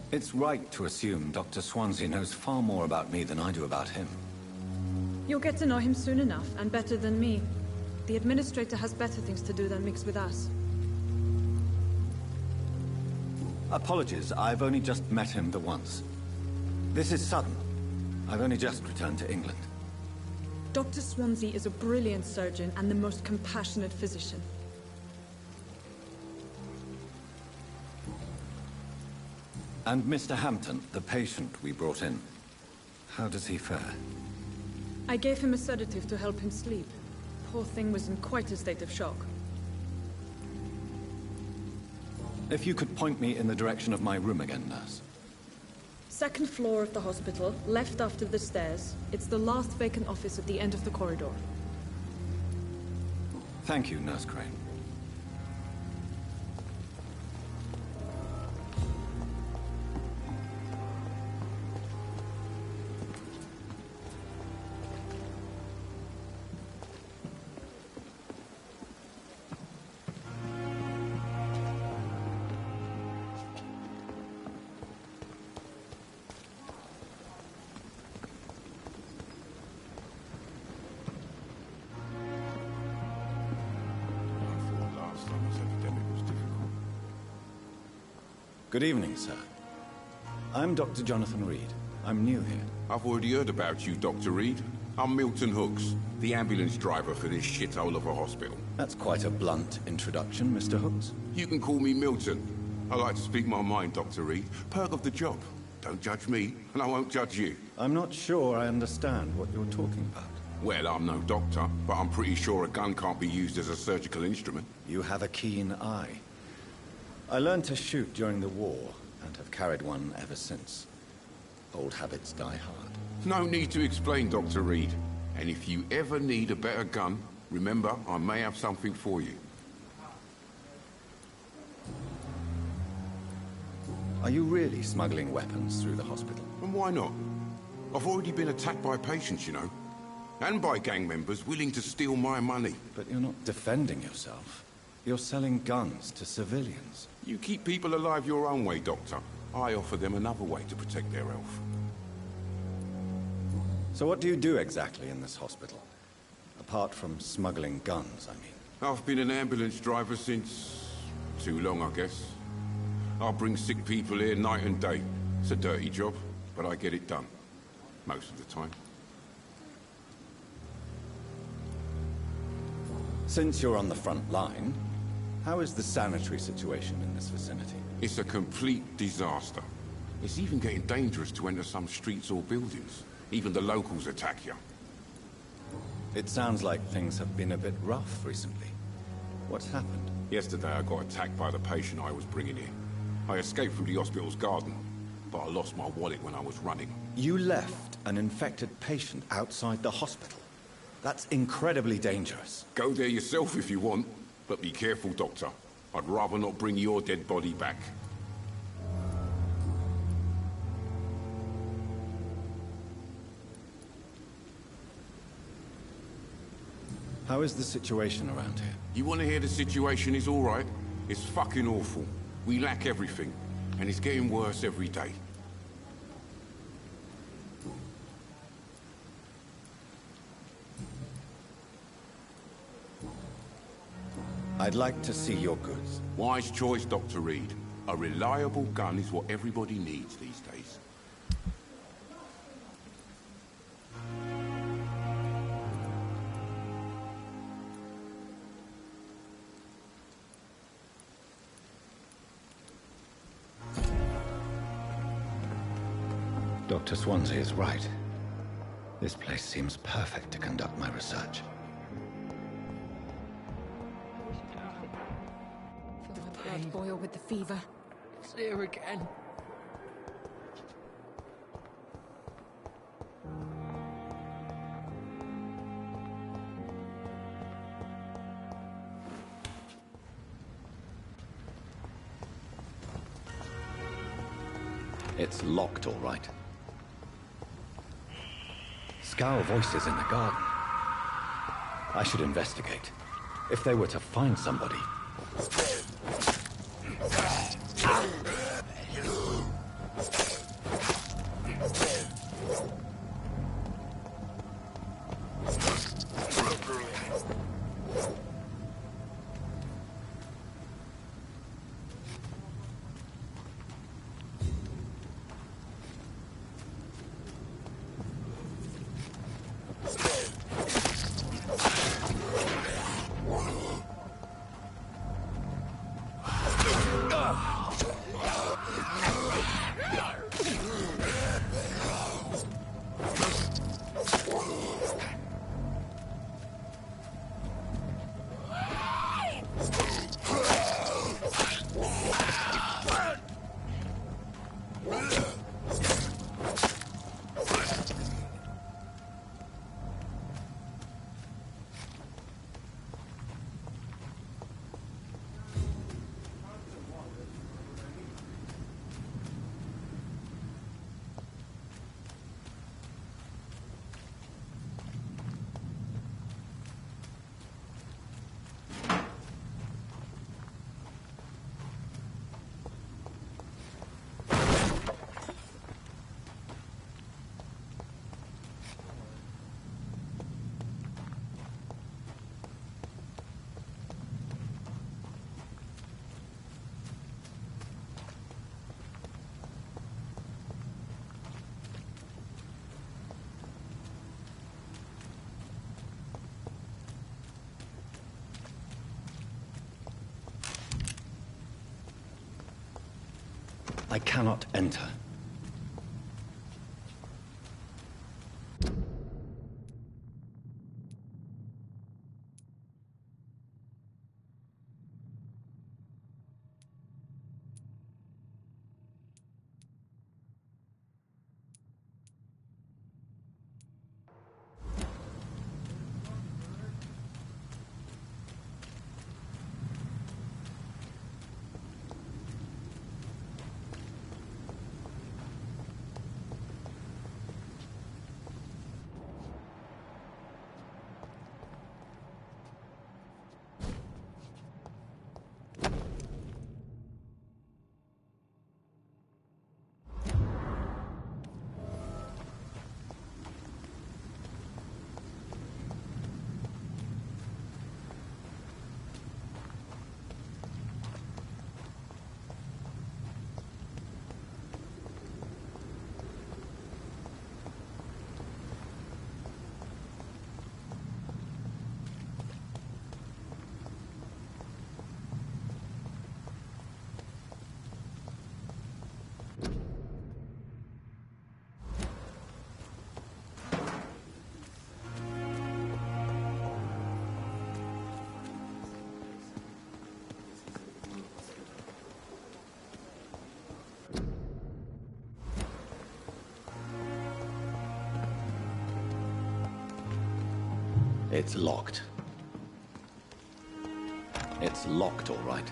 S4: It's right to assume Dr. Swansea knows far more about me than I do about him.
S16: You'll get to know him soon enough, and better than me. The administrator has better things to do than mix with us.
S4: Apologies, I've only just met him the once. This is sudden. I've only just returned to England.
S16: Dr. Swansea is a brilliant surgeon and the most compassionate physician.
S4: And Mr. Hampton, the patient we brought in, how does he fare?
S16: I gave him a sedative to help him sleep. Poor thing was in quite a state of shock.
S4: If you could point me in the direction of my room again, nurse.
S16: Second floor of the hospital, left after the stairs. It's the last vacant office at the end of the corridor.
S4: Thank you, Nurse Crane. Good evening, sir. I'm Dr. Jonathan Reed. I'm new here.
S17: I've already heard about you, Dr. Reed. I'm Milton Hooks, the ambulance driver for this shithole of a hospital.
S4: That's quite a blunt introduction, Mr. Hooks.
S17: You can call me Milton. I like to speak my mind, Dr. Reed. Perk of the job. Don't judge me, and I won't judge you.
S4: I'm not sure I understand what you're talking about.
S17: Well, I'm no doctor, but I'm pretty sure a gun can't be used as a surgical instrument.
S4: You have a keen eye. I learned to shoot during the war, and have carried one ever since. Old habits die hard.
S17: No need to explain, Dr. Reed. And if you ever need a better gun, remember, I may have something for you.
S4: Are you really smuggling weapons through the hospital?
S17: And why not? I've already been attacked by patients, you know. And by gang members willing to steal my money.
S4: But you're not defending yourself. You're selling guns to civilians.
S17: You keep people alive your own way, Doctor. I offer them another way to protect their health.
S4: So what do you do exactly in this hospital? Apart from smuggling guns, I mean.
S17: I've been an ambulance driver since... too long, I guess. I bring sick people here night and day. It's a dirty job, but I get it done. Most of the time.
S4: Since you're on the front line, how is the sanitary situation in this vicinity?
S17: It's a complete disaster. It's even getting dangerous to enter some streets or buildings. Even the locals attack you.
S4: It sounds like things have been a bit rough recently. What's happened?
S17: Yesterday I got attacked by the patient I was bringing in. I escaped through the hospital's garden, but I lost my wallet when I was running.
S4: You left an infected patient outside the hospital? That's incredibly dangerous.
S17: Go there yourself if you want, but be careful, Doctor. I'd rather not bring your dead body back.
S4: How is the situation around here?
S17: You want to hear the situation is all right? It's fucking awful. We lack everything, and it's getting worse every day.
S4: I'd like to see your goods.
S17: Wise choice, Dr. Reed. A reliable gun is what everybody needs these days.
S4: Dr. Swansea is right. This place seems perfect to conduct my research.
S11: Feel my blood boil with the fever.
S18: It's there again.
S4: It's locked, all right. Scowl voices in the garden. I should investigate. If they were to find somebody... I cannot enter. It's locked. It's locked, all right.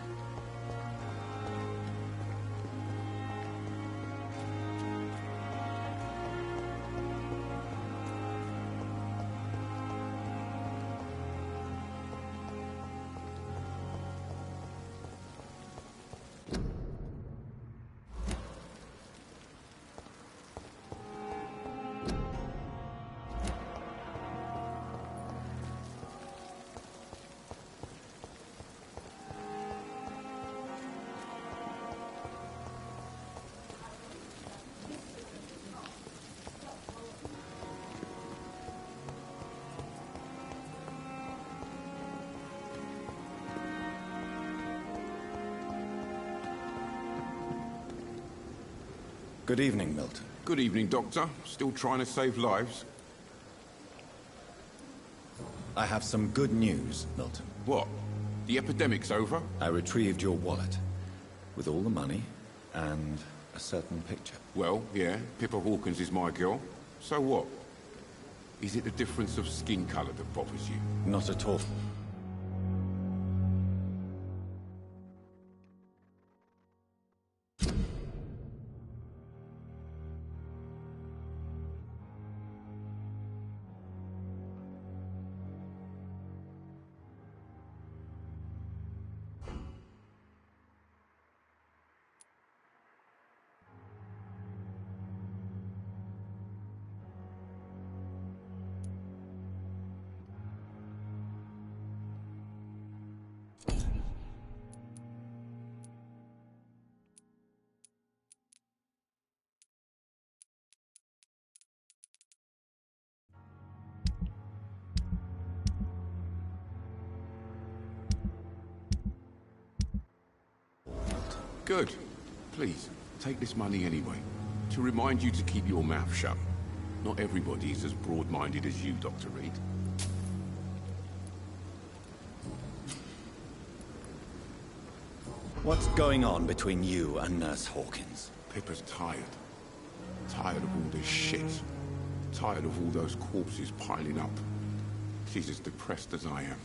S4: Good evening, Milton.
S17: Good evening, Doctor. Still trying to save lives?
S4: I have some good news, Milton.
S17: What? The epidemic's over?
S4: I retrieved your wallet, with all the money, and a certain picture.
S17: Well, yeah, Pippa Hawkins is my girl. So what? Is it the difference of skin colour that bothers you?
S4: Not at all.
S17: Good. Please, take this money anyway. To remind you to keep your mouth shut. Not everybody is as broad-minded as you, Dr. Reed.
S4: What's going on between you and Nurse Hawkins?
S17: Pippa's tired. Tired of all this shit. Tired of all those corpses piling up. She's as depressed as I am.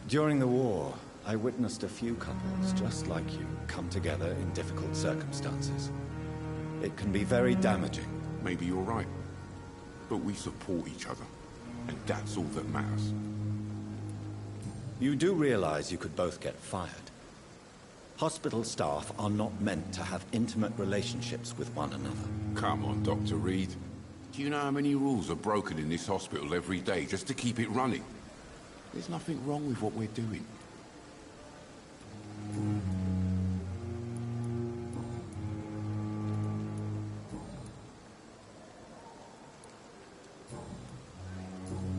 S4: During the war, I witnessed a few couples just like you come together in difficult circumstances. It can be very damaging.
S17: Maybe you're right. But we support each other. And that's all that matters.
S4: You do realize you could both get fired. Hospital staff are not meant to have intimate relationships with one another.
S17: Come on, Dr. Reed. Do you know how many rules are broken in this hospital every day just to keep it running? There's nothing wrong with what we're doing.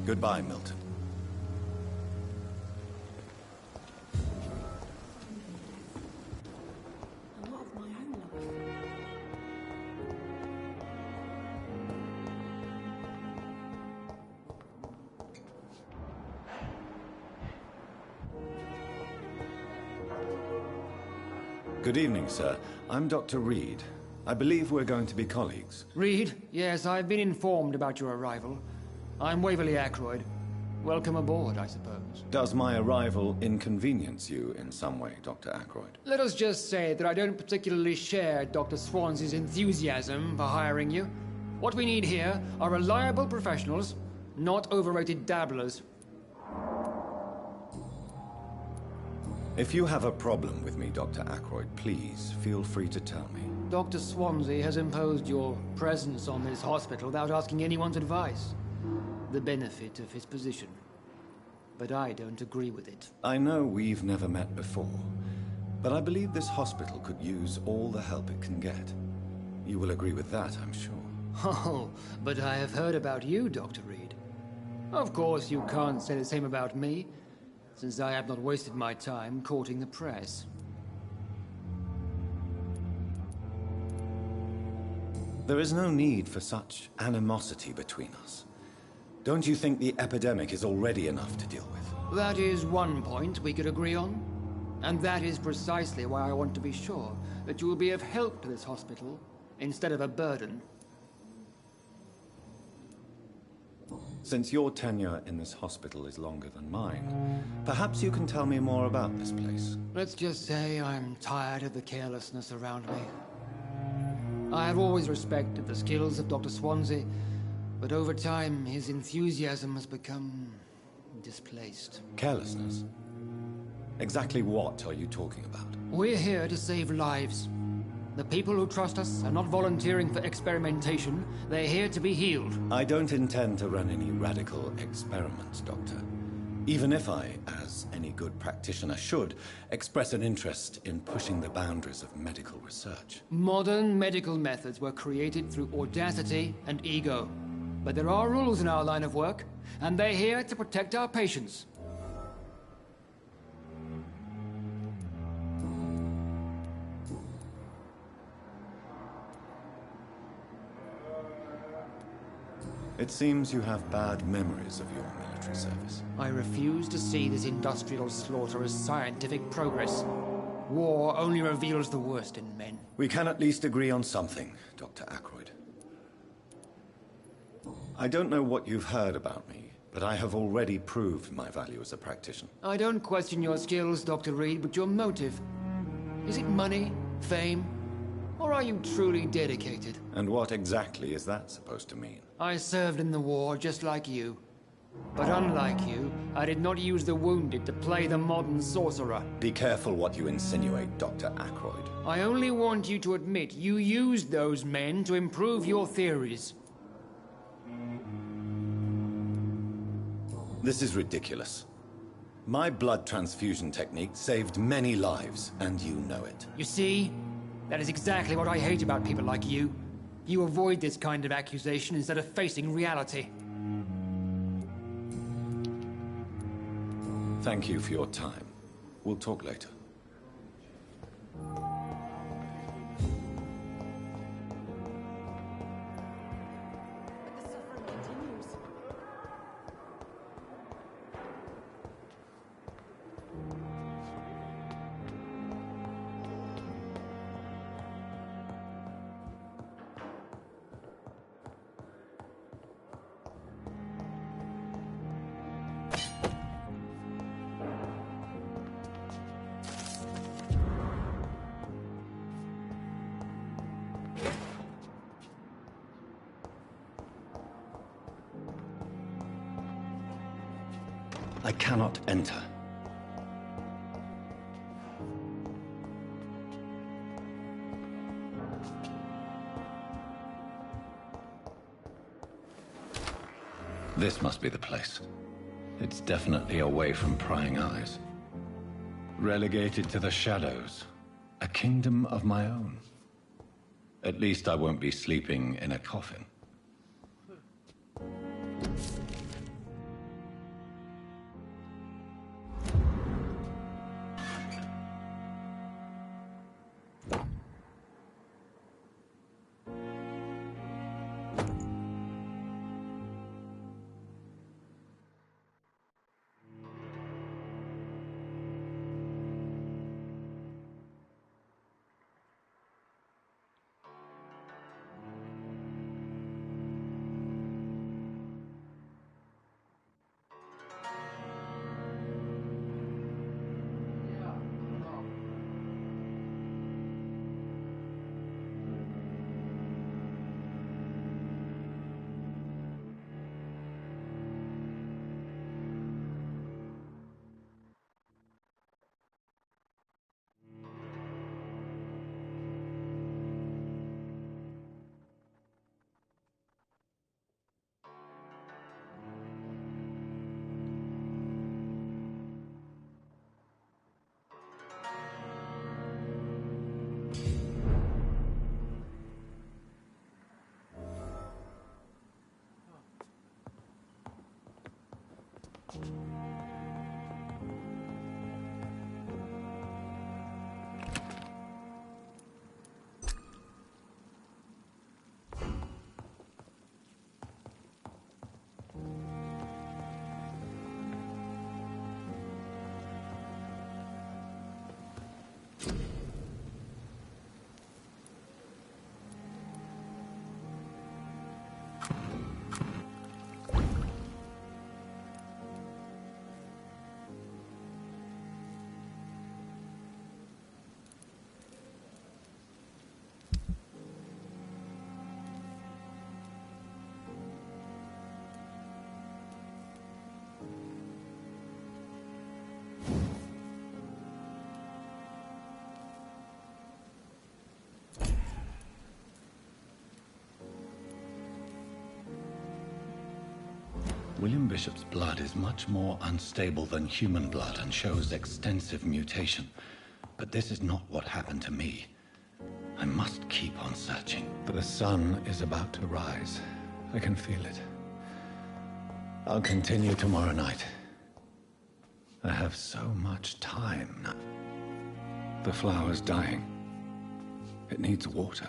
S4: Goodbye, Milton.
S2: A lot of my own life.
S4: Good evening, sir. I'm Dr. Reed. I believe we're going to be colleagues.
S18: Reed? Yes, I've been informed about your arrival. I'm Waverly Ackroyd. Welcome aboard, I suppose.
S4: Does my arrival inconvenience you in some way, Dr. Ackroyd?
S18: Let us just say that I don't particularly share Dr. Swansea's enthusiasm for hiring you. What we need here are reliable professionals, not overrated dabblers.
S4: If you have a problem with me, Dr. Ackroyd, please feel free to tell me.
S18: Dr. Swansea has imposed your presence on this hospital without asking anyone's advice. The benefit of his position. But I don't agree with it.
S4: I know we've never met before, but I believe this hospital could use all the help it can get. You will agree with that, I'm sure.
S18: Oh, but I have heard about you, Dr. Reed. Of course, you can't say the same about me, since I have not wasted my time courting the press.
S4: There is no need for such animosity between us. Don't you think the epidemic is already enough to deal with?
S18: That is one point we could agree on. And that is precisely why I want to be sure that you will be of help to this hospital, instead of a burden.
S4: Since your tenure in this hospital is longer than mine, perhaps you can tell me more about this place.
S18: Let's just say I'm tired of the carelessness around me. I have always respected the skills of Dr. Swansea, but over time, his enthusiasm has become displaced.
S4: Carelessness? Exactly what are you talking about?
S18: We're here to save lives. The people who trust us are not volunteering for experimentation. They're here to be healed.
S4: I don't intend to run any radical experiments, Doctor. Even if I, as any good practitioner should, express an interest in pushing the boundaries of medical research.
S18: Modern medical methods were created through audacity and ego. But there are rules in our line of work, and they're here to protect our patients.
S4: It seems you have bad memories of your military service.
S18: I refuse to see this industrial slaughter as scientific progress. War only reveals the worst in men.
S4: We can at least agree on something, Dr. Ackroyd. I don't know what you've heard about me, but I have already proved my value as a practitioner.
S18: I don't question your skills, Dr. Reed, but your motive. Is it money, fame, or are you truly dedicated?
S4: And what exactly is that supposed to mean?
S18: I served in the war just like you. But unlike you, I did not use the wounded to play the modern sorcerer.
S4: Be careful what you insinuate, Dr. Ackroyd.
S18: I only want you to admit you used those men to improve your theories.
S4: This is ridiculous. My blood transfusion technique saved many lives, and you know it.
S18: You see? That is exactly what I hate about people like you. You avoid this kind of accusation instead of facing reality.
S4: Thank you for your time. We'll talk later. I cannot enter. This must be the place. It's definitely away from prying eyes. Relegated to the shadows. A kingdom of my own. At least I won't be sleeping in a coffin. William Bishop's blood is much more unstable than human blood and shows extensive mutation. But this is not what happened to me. I must keep on searching. The sun is about to rise. I can feel it. I'll continue tomorrow night. I have so much time now. The flower's dying. It needs water.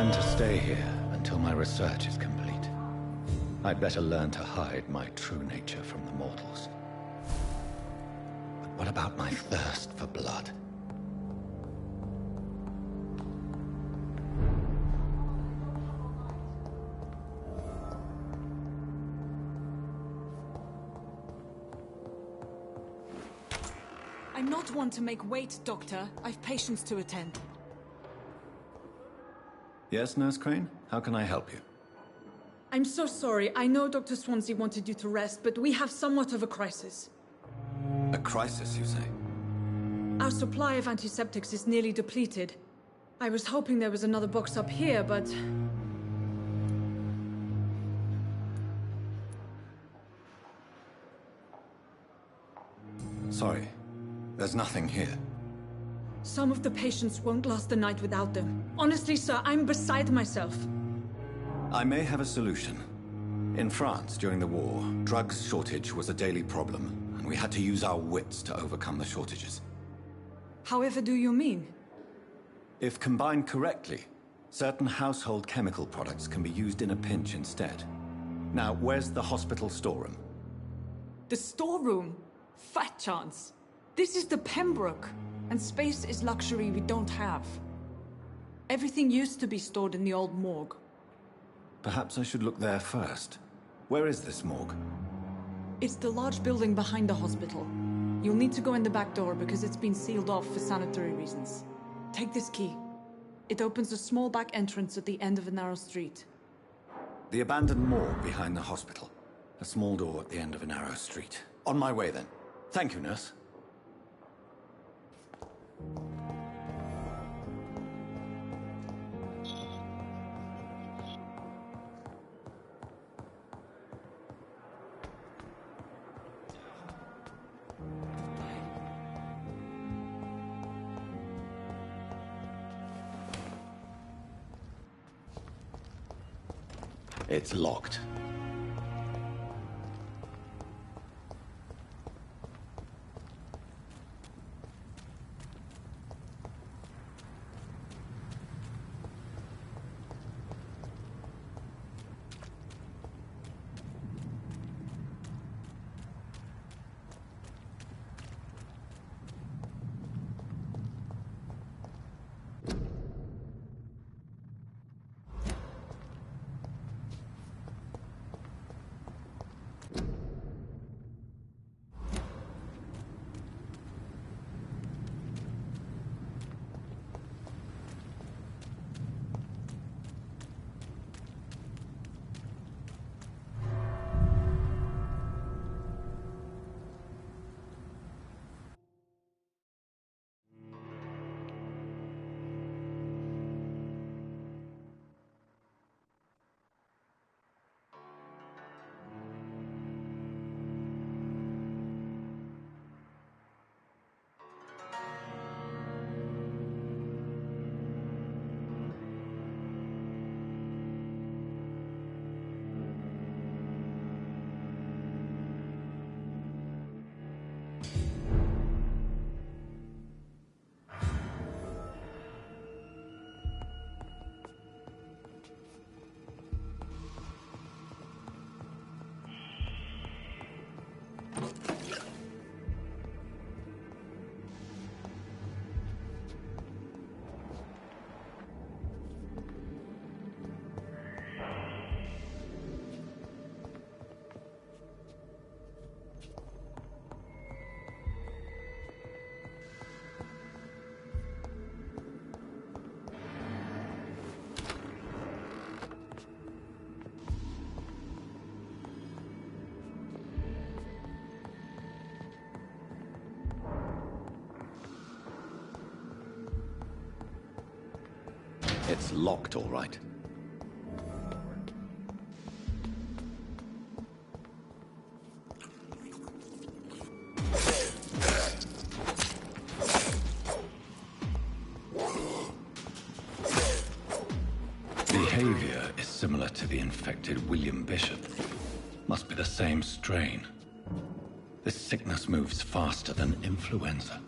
S4: I'm to stay here until my research is complete. I'd better learn to hide my true nature from the mortals. But what about my thirst for blood?
S16: I'm not one to make wait, Doctor. I've patients to attend.
S4: Yes, Nurse Crane? How can I help you?
S16: I'm so sorry. I know Dr. Swansea wanted you to rest, but we have somewhat of a crisis.
S4: A crisis, you say?
S16: Our supply of antiseptics is nearly depleted. I was hoping there was another box up here, but...
S4: Sorry. There's nothing here.
S16: Some of the patients won't last the night without them. Honestly, sir, I'm beside myself.
S4: I may have a solution. In France, during the war, drugs shortage was a daily problem, and we had to use our wits to overcome the shortages.
S16: However do you mean?
S4: If combined correctly, certain household chemical products can be used in a pinch instead. Now, where's the hospital storeroom?
S16: The storeroom? Fat chance. This is the Pembroke, and space is luxury we don't have. Everything used to be stored in the old morgue.
S4: Perhaps I should look there first. Where is this morgue?
S16: It's the large building behind the hospital. You'll need to go in the back door because it's been sealed off for sanitary reasons. Take this key. It opens a small back entrance at the end of a narrow street.
S4: The abandoned morgue behind the hospital. A small door at the end of a narrow street. On my way then. Thank you, nurse. It's locked. It's locked, all right. Behavior is similar to the infected William Bishop. Must be the same strain. This sickness moves faster than influenza.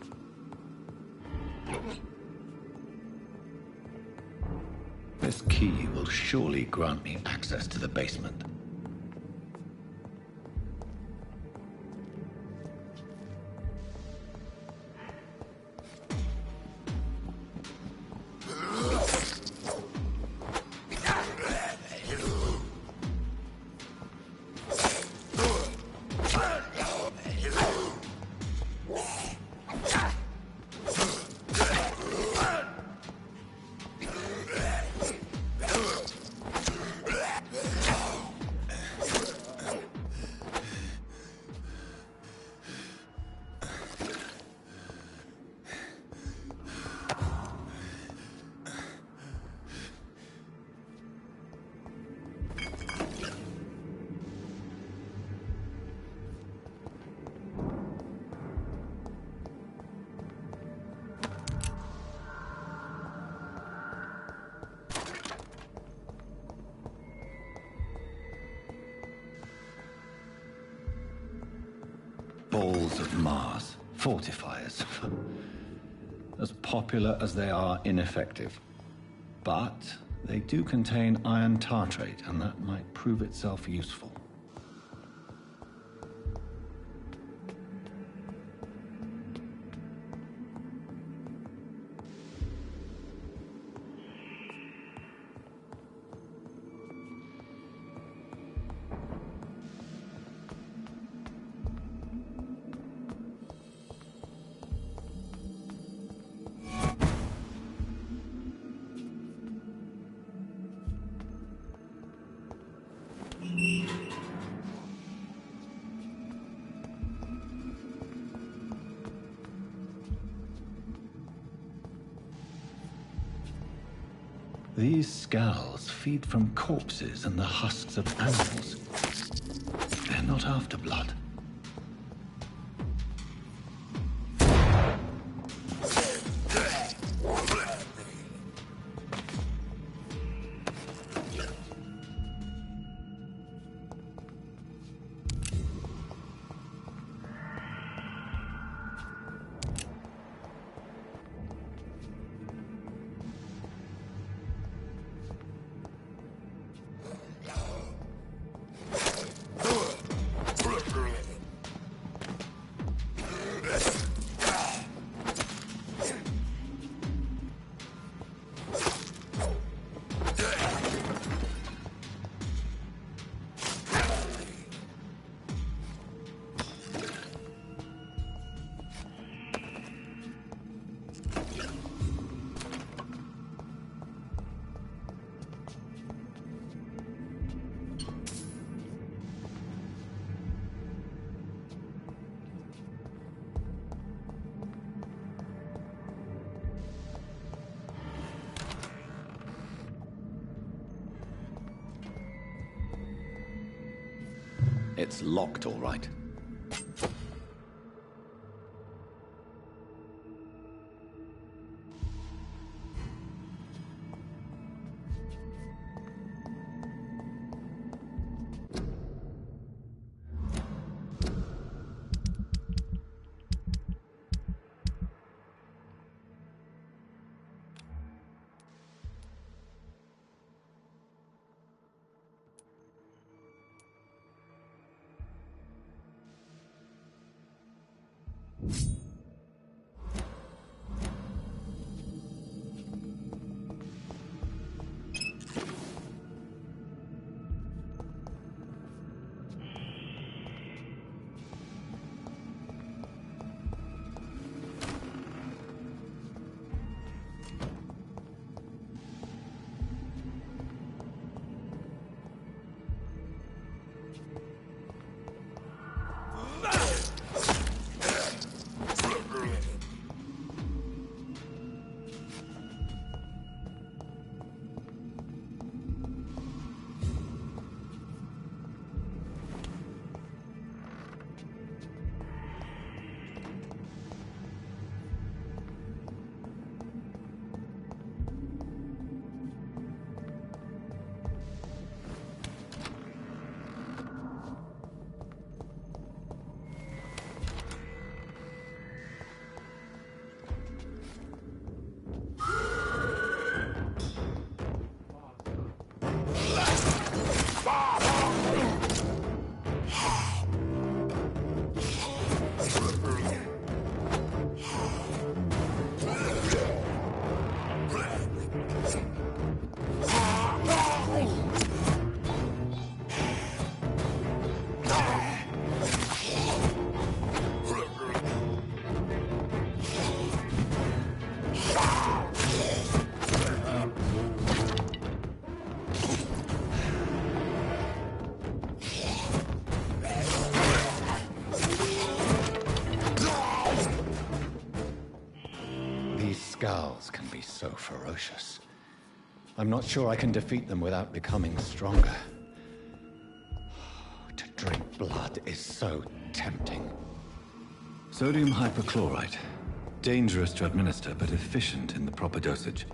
S4: This key will surely grant me access to the basement. Balls of Mars, fortifiers. As popular as they are ineffective. But they do contain iron tartrate, and that might prove itself useful. These skulls feed from corpses and the husks of animals. They're not after blood. It's locked, all right. These skulls can be so ferocious. I'm not sure I can defeat them without becoming stronger. To drink blood is so tempting.
S15: Sodium hypochlorite. Dangerous to administer, but efficient in the proper dosage.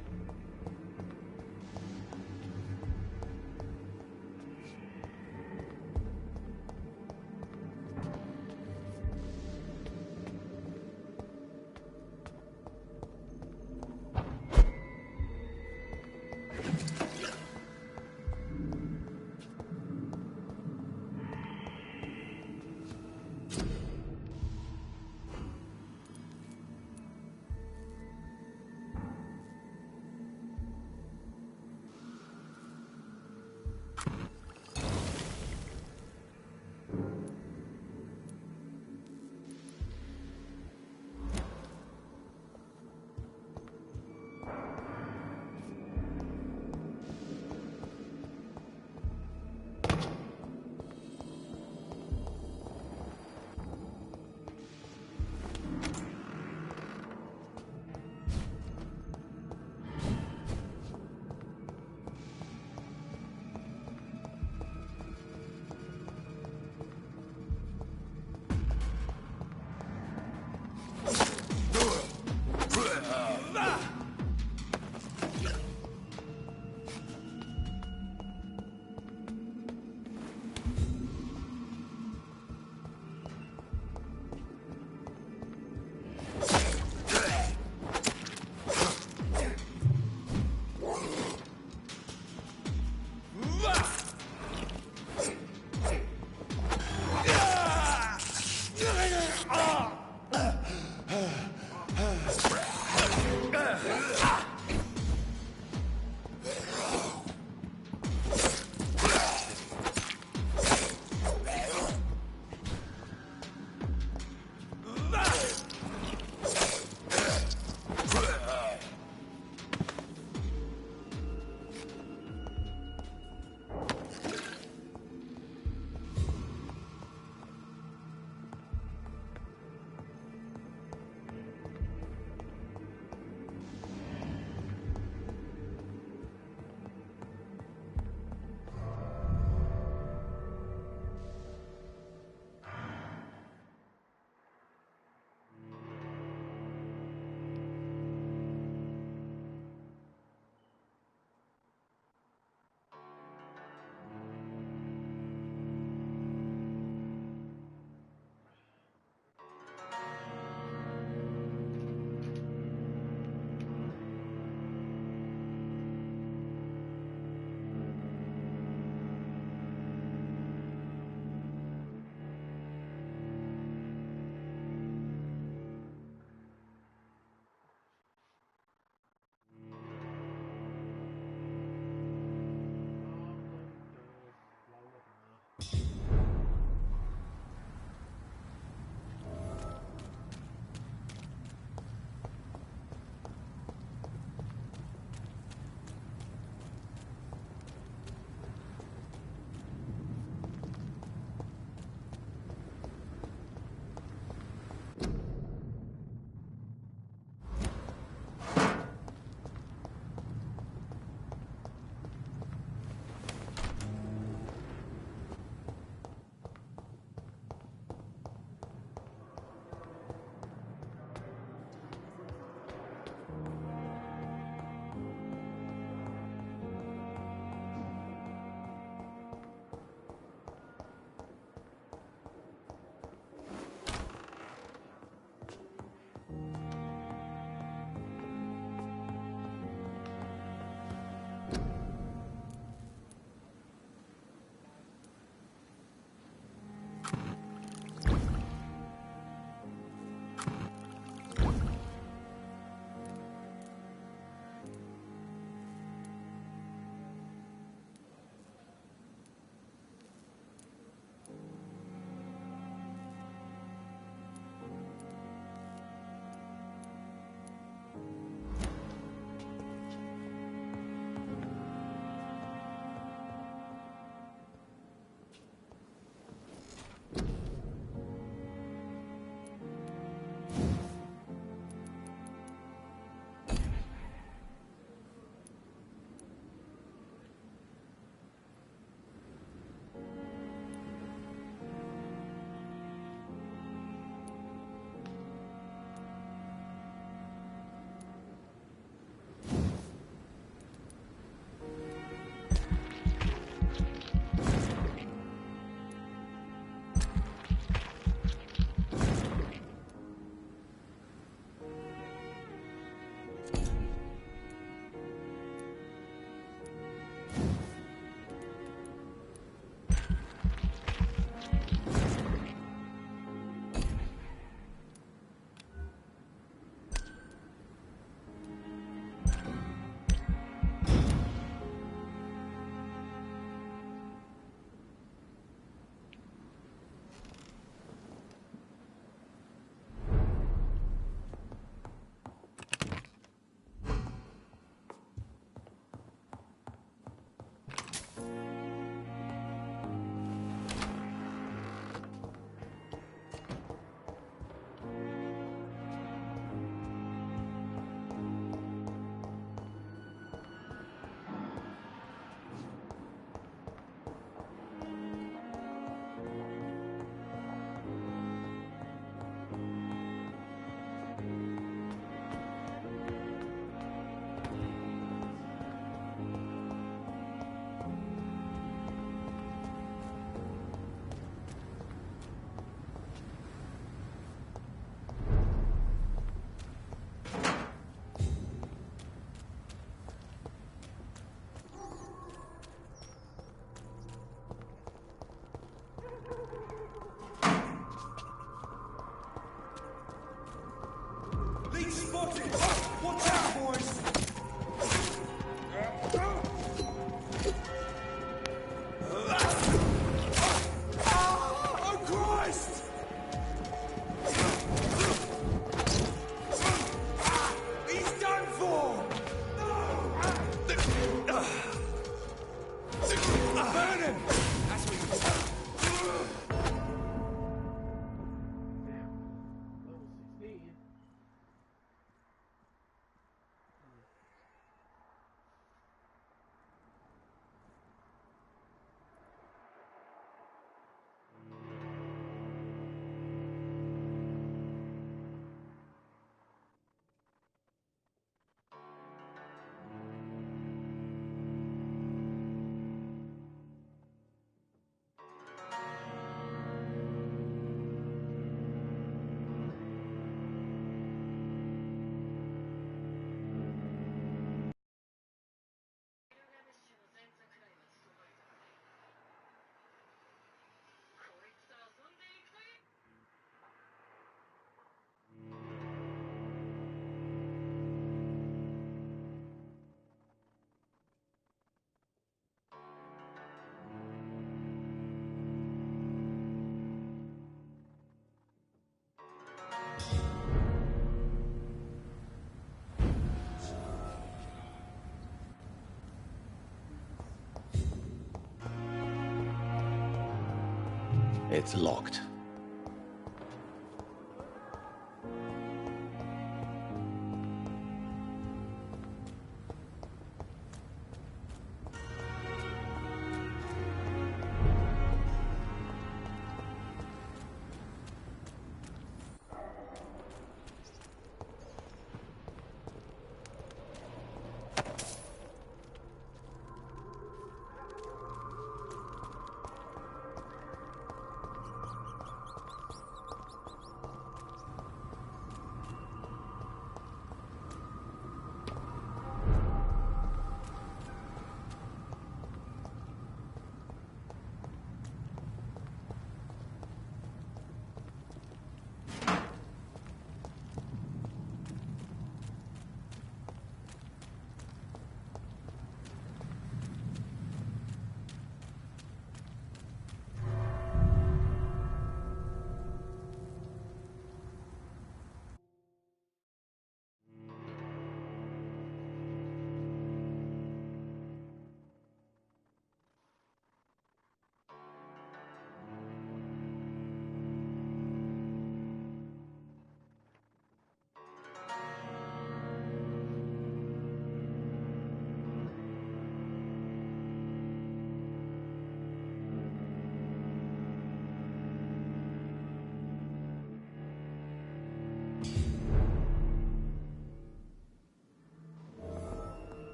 S4: It's locked.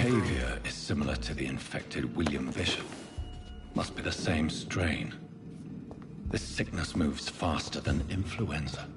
S4: Behavior is similar to the infected William Bishop. Must be the same strain. This sickness moves faster than influenza.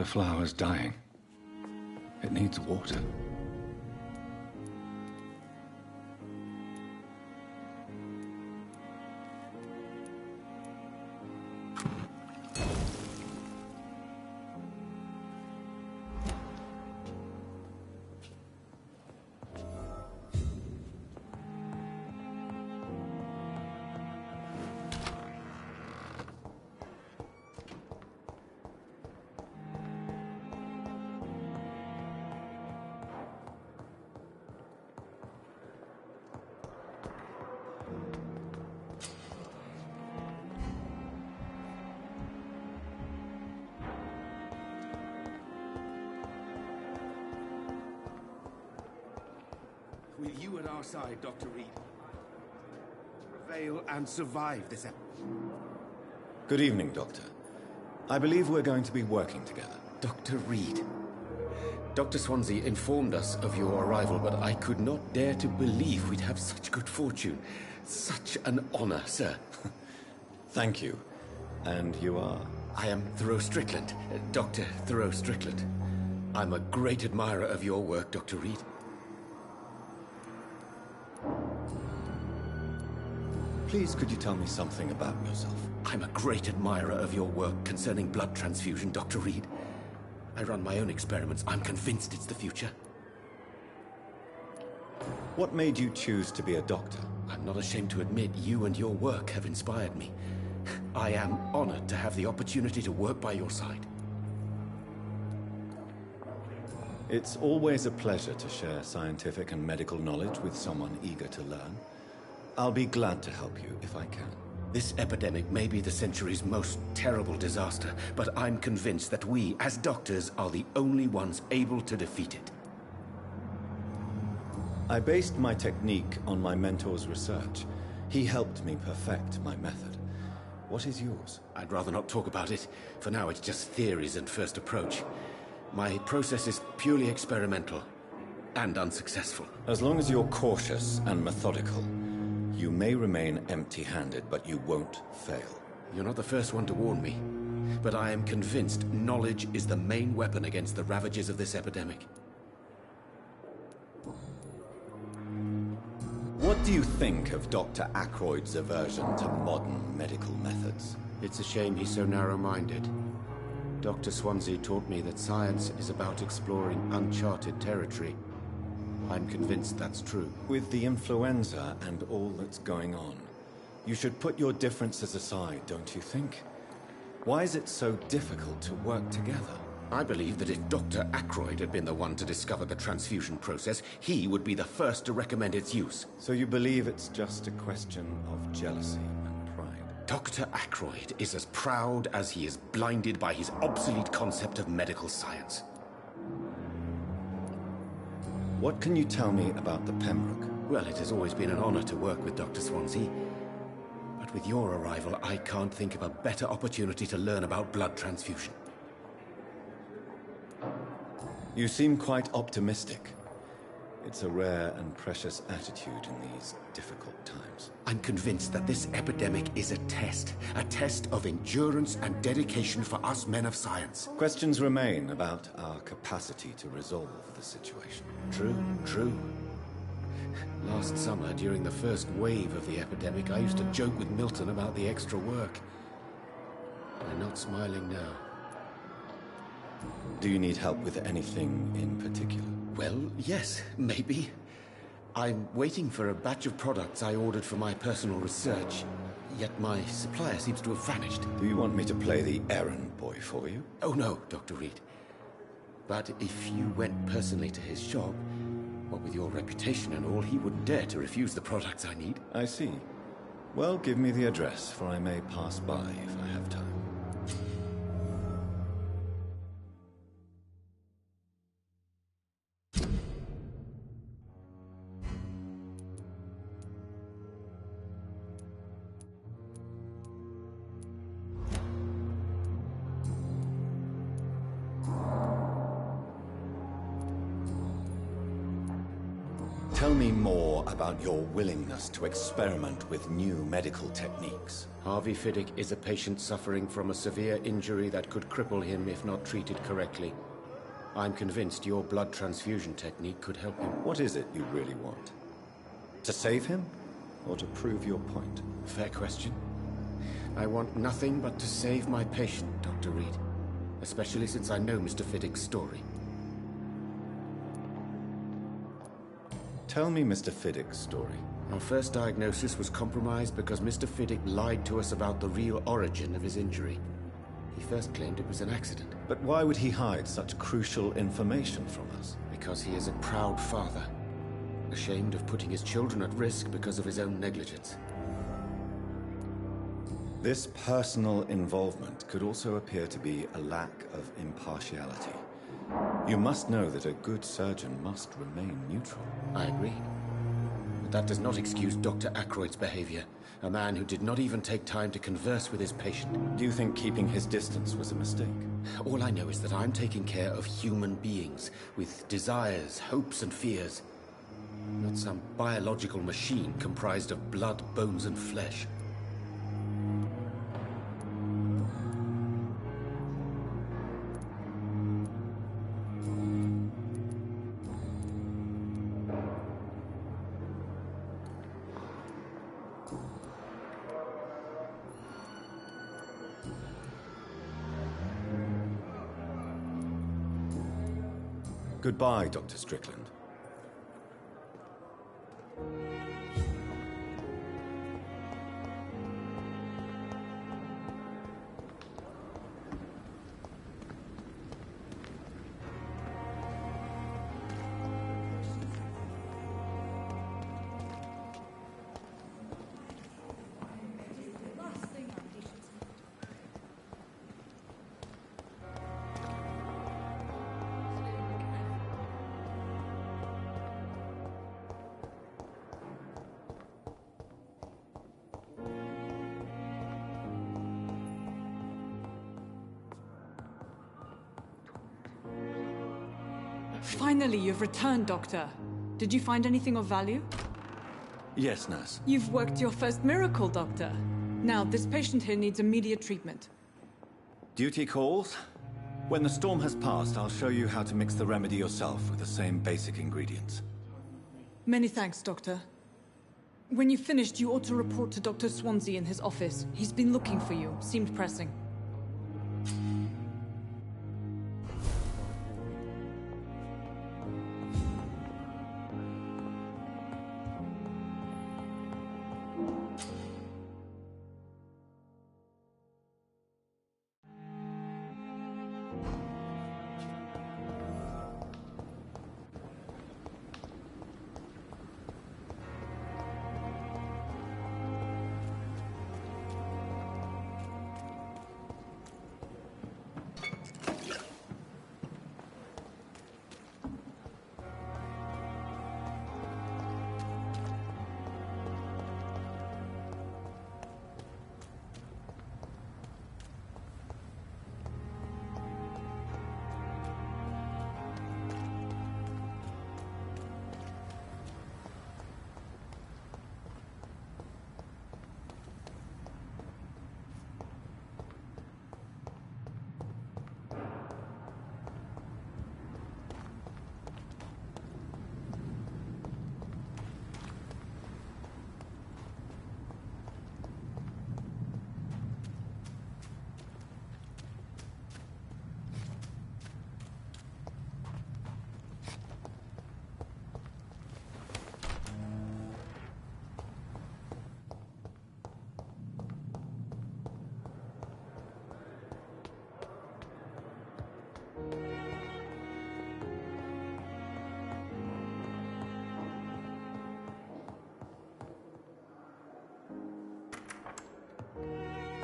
S4: The flower's dying. It needs water.
S1: With you at our side, Dr. Reed. Prevail and survive this
S4: Good evening, Doctor. I believe we're going to be working together.
S1: Dr. Reed. Dr. Swansea informed us of your arrival, but I could not dare to believe we'd have such good fortune. Such an honor, sir.
S4: Thank you. And you are?
S1: I am Thoreau Strickland, Dr. Thoreau Strickland. I'm a great admirer of your work, Dr. Reed.
S4: Please, could you tell me something about yourself?
S1: I'm a great admirer of your work concerning blood transfusion, Dr. Reed. I run my own experiments. I'm convinced it's the future.
S4: What made you choose to be a doctor?
S1: I'm not ashamed to admit you and your work have inspired me. I am honored to have the opportunity to work by your side.
S4: It's always a pleasure to share scientific and medical knowledge with someone eager to learn. I'll be glad to help you if I can.
S1: This epidemic may be the century's most terrible disaster, but I'm convinced that we, as doctors, are the only ones able to defeat it.
S4: I based my technique on my mentor's research. He helped me perfect my method. What is yours?
S1: I'd rather not talk about it. For now, it's just theories and first approach. My process is purely experimental and unsuccessful.
S4: As long as you're cautious and methodical, you may remain empty-handed, but you won't fail.
S1: You're not the first one to warn me, but I am convinced knowledge is the main weapon against the ravages of this epidemic.
S4: What do you think of Dr. Ackroyd's aversion to modern medical methods?
S1: It's a shame he's so narrow-minded. Dr. Swansea taught me that science is about exploring uncharted territory. I'm convinced that's true.
S4: With the influenza and all that's going on, you should put your differences aside, don't you think? Why is it so difficult to work together?
S1: I believe that if Dr. Ackroyd had been the one to discover the transfusion process, he would be the first to recommend its use.
S4: So you believe it's just a question of jealousy and pride?
S1: Dr. Ackroyd is as proud as he is blinded by his obsolete concept of medical science.
S4: What can you tell me about the Pembroke?
S1: Well, it has always been an honor to work with Dr. Swansea. But with your arrival, I can't think of a better opportunity to learn about blood transfusion.
S4: You seem quite optimistic. It's a rare and precious attitude in these difficult times.
S1: I'm convinced that this epidemic is a test of endurance and dedication for us men of science.
S4: Questions remain about our capacity to resolve the situation.
S1: True. Last summer, during the first wave of the epidemic, I used to joke with Milton about the extra work. I'm not smiling now.
S4: Do you need help with anything in particular?
S1: Well, yes, maybe. I'm waiting for a batch of products I ordered for my personal research, yet my supplier seems to have vanished.
S4: Do you want me to play the errand boy for you?
S1: Oh no, Dr. Reed. But if you went personally to his shop, what with your reputation and all, he wouldn't dare to refuse the products I need.
S4: I see. Well, give me the address, for I may pass by if I have time. Tell me more about your willingness to experiment with new medical techniques.
S1: Harvey Fiddick is a patient suffering from a severe injury that could cripple him if not treated correctly. I'm convinced your blood transfusion technique could help him.
S4: What is it you really want? To save him? Or to prove your point?
S1: Fair question. I want nothing but to save my patient, Dr. Reed. Especially since I know Mr. Fiddick's story.
S4: Tell me Mr. Fiddick's story.
S1: Our first diagnosis was compromised because Mr. Fiddick lied to us about the real origin of his injury. He first claimed it was an accident.
S4: But why would he hide such crucial information from us?
S1: Because he is a proud father, ashamed of putting his children at risk because of his own negligence.
S4: This personal involvement could also appear to be a lack of impartiality. You must know that a good surgeon must remain neutral.
S1: I agree. But that does not excuse Dr. Aykroyd's behavior, a man who did not even take time to converse with his patient.
S4: Do you think keeping his distance was a mistake?
S1: All I know is that I'm taking care of human beings, with desires, hopes and fears. Not some biological machine comprised of blood, bones and flesh.
S4: Goodbye, Dr. Strickland.
S16: Finally, you've returned, Doctor. Did you find anything of value?
S4: Yes, nurse.
S16: You've worked your first miracle, Doctor. Now, this patient here needs immediate treatment.
S4: Duty calls. When the storm has passed, I'll show you how to mix the remedy yourself with the same basic ingredients.
S16: Many thanks, Doctor. When you've finished, you ought to report to Dr. Swansea in his office. He's been looking for you. Seemed pressing.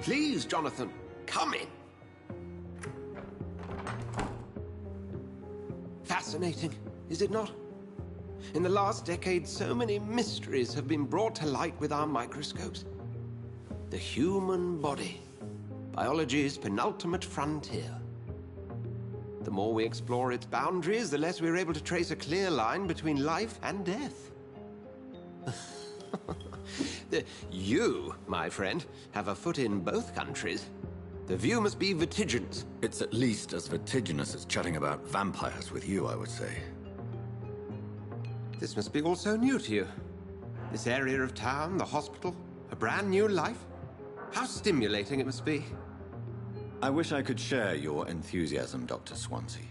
S5: Please, Jonathan, come in. Fascinating, is it not? In the last decade, so many mysteries have been brought to light with our microscopes. The human body, biology's penultimate frontier. The more we explore its boundaries, the less we're able to trace a clear line between life and death.
S8: You, my friend, have a foot in both countries. The view must be vertiginous.
S15: It's at least as vertiginous as chatting about vampires with you, I would say.
S5: This must be all so new to you. This area of town, the hospital, a brand new life. How stimulating it must be.
S15: I wish I could share your enthusiasm, Dr. Swansea.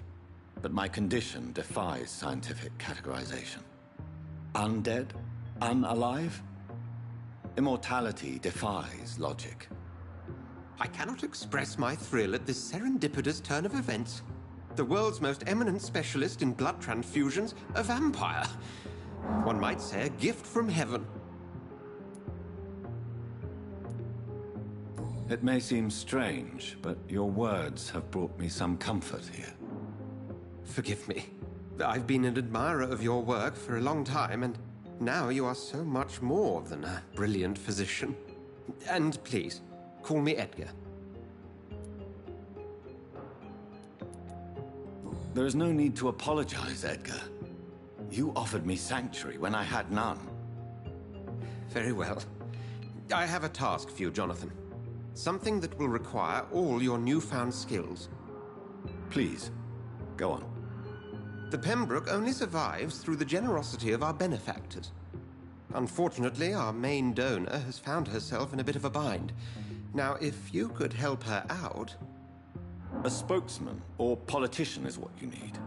S15: But my condition defies scientific categorization. Undead? Unalive? Immortality defies logic.
S5: I cannot express my thrill at this serendipitous turn of events. The world's most eminent specialist in blood transfusions, a vampire. One might say a gift from heaven.
S15: It may seem strange, but your words have brought me some comfort here.
S5: Forgive me. I've been an admirer of your work for a long time, and now you are so much more than a brilliant physician. And please, call me Edgar.
S15: There is no need to apologize, Edgar. You offered me sanctuary when I had none.
S5: Very well. I have a task for you, Jonathan. Something that will require all your newfound skills.
S15: Please, go on.
S5: The Pembroke only survives through the generosity of our benefactors. Unfortunately, our main donor has found herself in a bit of a bind. Now, if you could help her out...
S15: A spokesman or politician is what you need.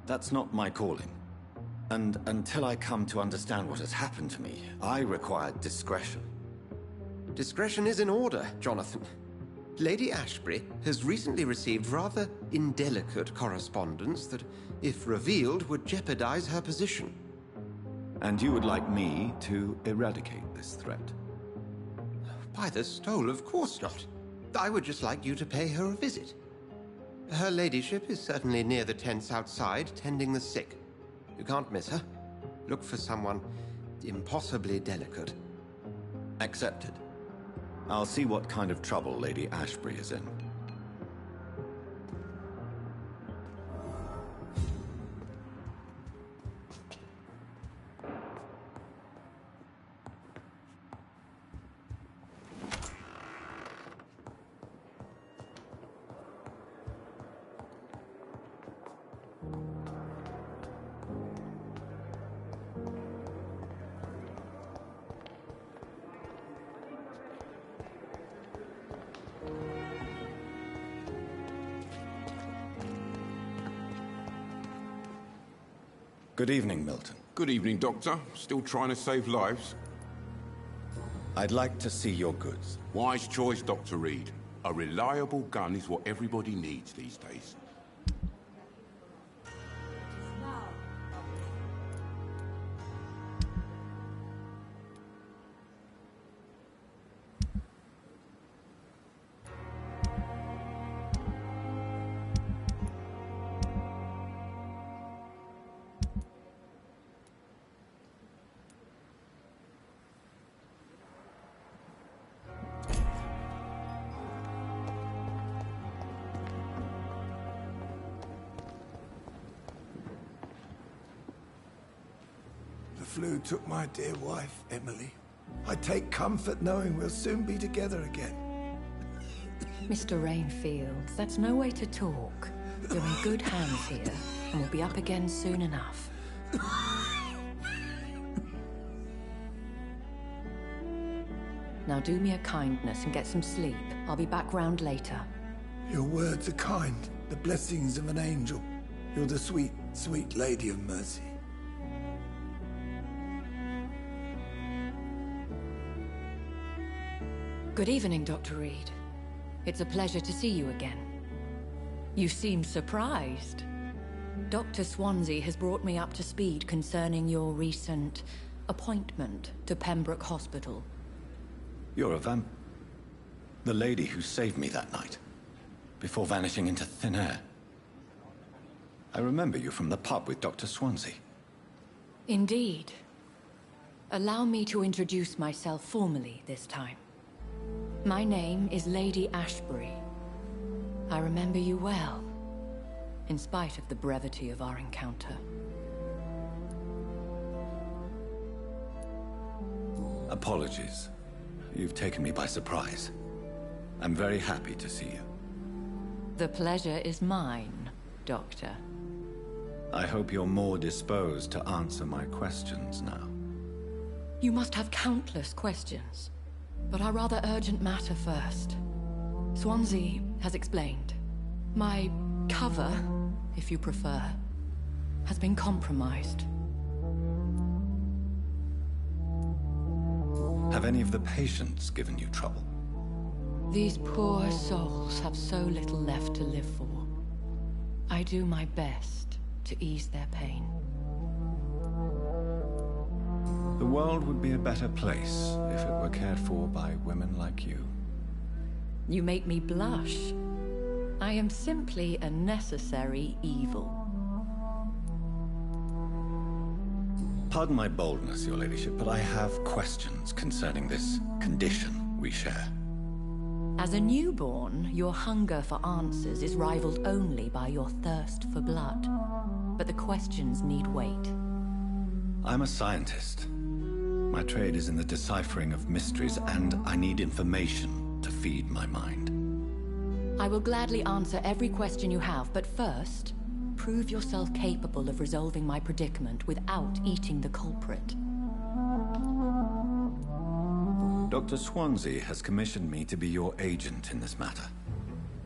S15: That's not my calling. And until I come to understand what has happened to me, I require discretion.
S5: Discretion is in order, Jonathan. Lady Ashbury has recently received rather indelicate correspondence that, if revealed, would jeopardize her position.
S15: And you would like me to eradicate this threat?
S5: By the stole, of course not. I would just like you to pay her a visit. Her ladyship is certainly near the tents outside, tending the sick. You can't miss her. Look for someone impossibly delicate.
S15: Accepted. I'll see what kind of trouble Lady Ashbury is in. Good evening, Milton.
S17: Good evening, Doctor. Still trying to save lives?
S15: I'd like to see your goods.
S17: Wise choice, Dr. Reed. A reliable gun is what everybody needs these days.
S14: The flu took my dear wife, Emily. I take comfort knowing we'll soon be together again.
S13: Mr. Rainfield, that's no way to talk. You're in good hands here, and we'll be up again soon enough. Now do me a kindness and get some sleep. I'll be back round later.
S14: Your words are kind, the blessings of an angel. You're the sweet, sweet Lady of Mercy.
S13: Good evening, Dr. Reed. It's a pleasure to see you again. You seem surprised. Dr. Swansea has brought me up to speed concerning your recent appointment to Pembroke Hospital.
S15: You're a vamp... The lady who saved me that night, before vanishing into thin air. I remember you from the pub with Dr. Swansea.
S13: Indeed. Allow me to introduce myself formally this time. My name is Lady Ashbury. I remember you well, in spite of the brevity of our encounter.
S4: Apologies. You've taken me by surprise. I'm very happy to see you.
S13: The pleasure is mine, Doctor.
S4: I hope you're more disposed to answer my questions now.
S13: You must have countless questions, but our rather urgent matter first. Swansea has explained. My cover, if you prefer, has been compromised.
S4: Have any of the patients given you trouble?
S13: These poor souls have so little left to live for. I do my best to ease their pain.
S4: The world would be a better place if it were cared for by women like you.
S13: You make me blush. I am simply a necessary evil.
S4: Pardon my boldness, Your Ladyship, but I have questions concerning this condition we share.
S13: As a newborn, your hunger for answers is rivaled only by your thirst for blood. But the questions need wait.
S4: I'm a scientist. My trade is in the deciphering of mysteries, and I need information to feed my mind.
S13: I will gladly answer every question you have, but first, prove yourself capable of resolving my predicament without eating the culprit.
S4: Dr. Swansea has commissioned me to be your agent in this matter.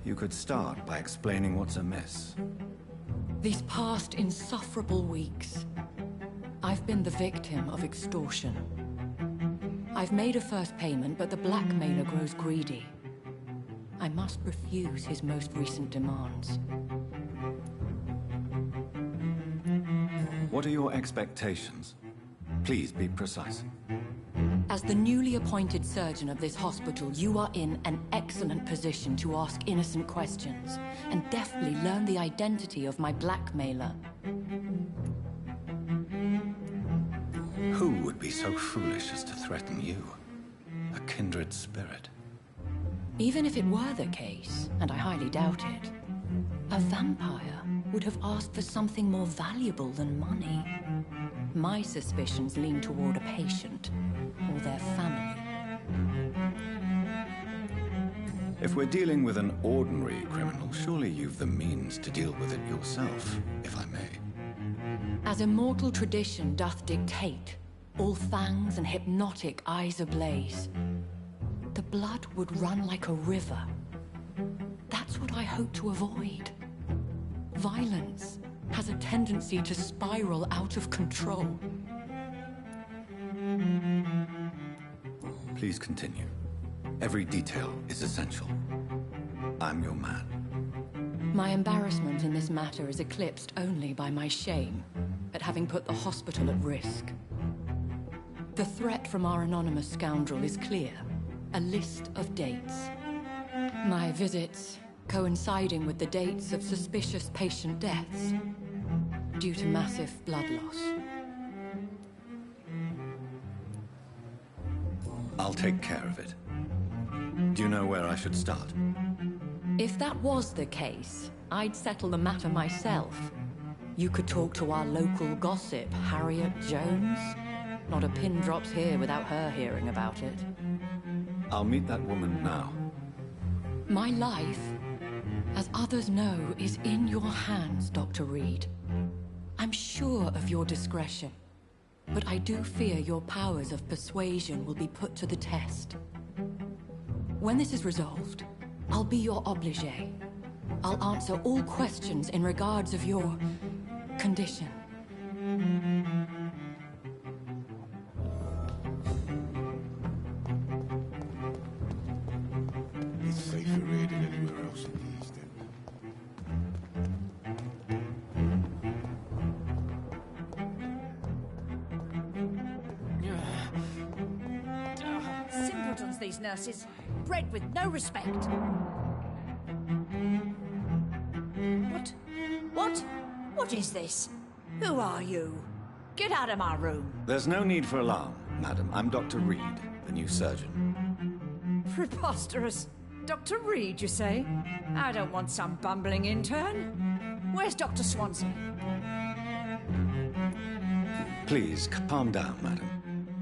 S4: You could start by explaining what's amiss.
S13: These past insufferable weeks, I've been the victim of extortion. I've made a first payment, but the blackmailer grows greedy. I must refuse his most recent demands.
S4: What are your expectations? Please be precise.
S13: As the newly appointed surgeon of this hospital, you are in an excellent position to ask innocent questions and deftly learn the identity of my blackmailer.
S4: Who would be so foolish as to threaten you? A kindred spirit.
S13: Even if it were the case, and I highly doubt it, a vampire would have asked for something more valuable than money. My suspicions lean toward a patient or their family.
S4: If we're dealing with an ordinary criminal, surely you've the means to deal with it yourself, if I may.
S13: As immortal tradition doth dictate, all fangs and hypnotic eyes ablaze, the blood would run like a river. That's what I hope to avoid. Violence has a tendency to spiral out of control.
S4: Please continue. Every detail is essential. I'm your man.
S13: My embarrassment in this matter is eclipsed only by my shame at having put the hospital at risk. The threat from our anonymous scoundrel is clear. A list of dates. My visits coinciding with the dates of suspicious patient deaths due to massive blood loss.
S4: I'll take care of it. Do you know where I should start?
S13: If that was the case, I'd settle the matter myself. You could talk to our local gossip, Harriet Jones. Not a pin drops here without her hearing about it.
S4: I'll meet that woman now.
S13: My life, as others know, is in your hands, Dr. Reed. I'm sure of your discretion, but I do fear your powers of persuasion will be put to the test. When this is resolved, I'll be your obligé. I'll answer all questions in regards of your condition.
S17: It's safer here than anywhere else in the East End.
S19: Simpletons, these nurses. Bred with no respect. What is this? Who are you? Get out of my room.
S4: There's no need for alarm, madam. I'm Dr. Reed, the new surgeon.
S19: Preposterous. Dr. Reed, you say? I don't want some bumbling intern. Where's Dr. Swansea?
S4: Please, calm down, madam.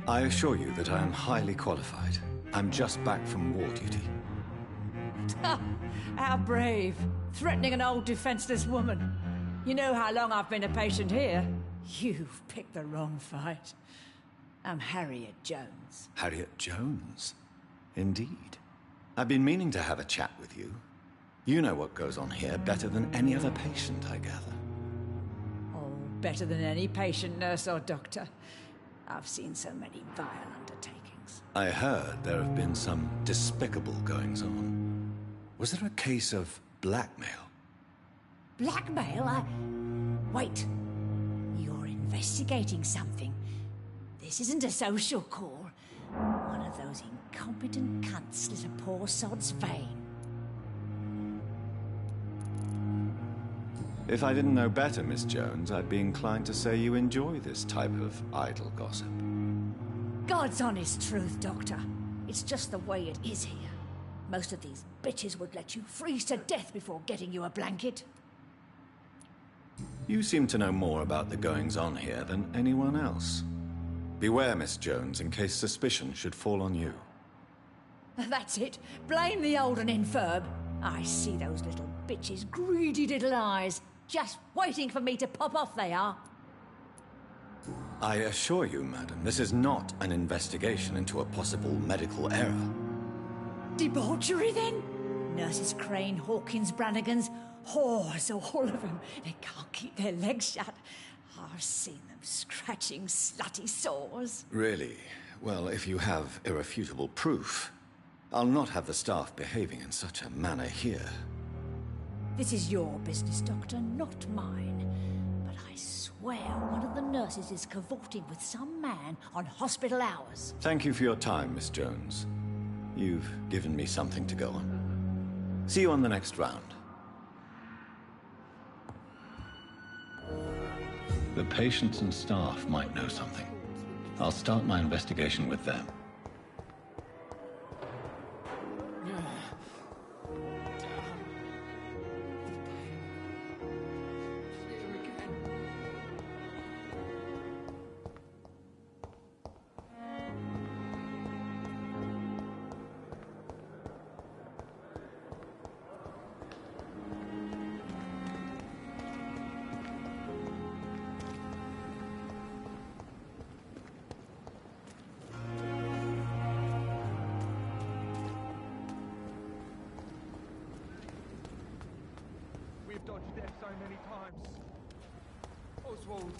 S4: I assure you that I am highly qualified. I'm just back from war duty.
S19: How brave. Threatening an old defenseless woman. You know how long I've been a patient here? You've picked the wrong fight. I'm Harriet Jones.
S4: Harriet Jones? Indeed. I've been meaning to have a chat with you. You know what goes on here better than any other patient, I gather.
S19: Oh, better than any patient, nurse or doctor. I've seen so many vile undertakings.
S4: I heard there have been some despicable goings-on. Was there a case of blackmail?
S19: Blackmail? Wait. You're investigating something. This isn't a social call. One of those incompetent cunts slit a poor sod's vein.
S4: If I didn't know better, Miss Jones, I'd be inclined to say you enjoy this type of idle gossip.
S19: God's honest truth, Doctor. It's just the way it is here. Most of these bitches would let you freeze to death before getting you a blanket.
S4: You seem to know more about the goings-on here than anyone else. Beware, Miss Jones, in case suspicion should fall on you.
S19: That's it. Blame the old and infirm. I see those little bitches' greedy little eyes. Just waiting for me to pop off they are.
S4: I assure you, madam, this is not an investigation into a possible medical error.
S19: Debauchery, then? Nurses Crane, Hawkins, Brannigans, whores, all of them. They can't keep their legs shut. I've seen them scratching slutty sores.
S4: Really? Well, if you have irrefutable proof, I'll not have the staff behaving in such a manner here.
S19: This is your business, Doctor, not mine. But I swear one of the nurses is cavorting with some man on hospital hours.
S4: Thank you for your time, Miss Jones. You've given me something to go on. See you on the next round. The patients and staff might know something. I'll start my investigation with them.
S7: We've dodged death so many times. Oswald.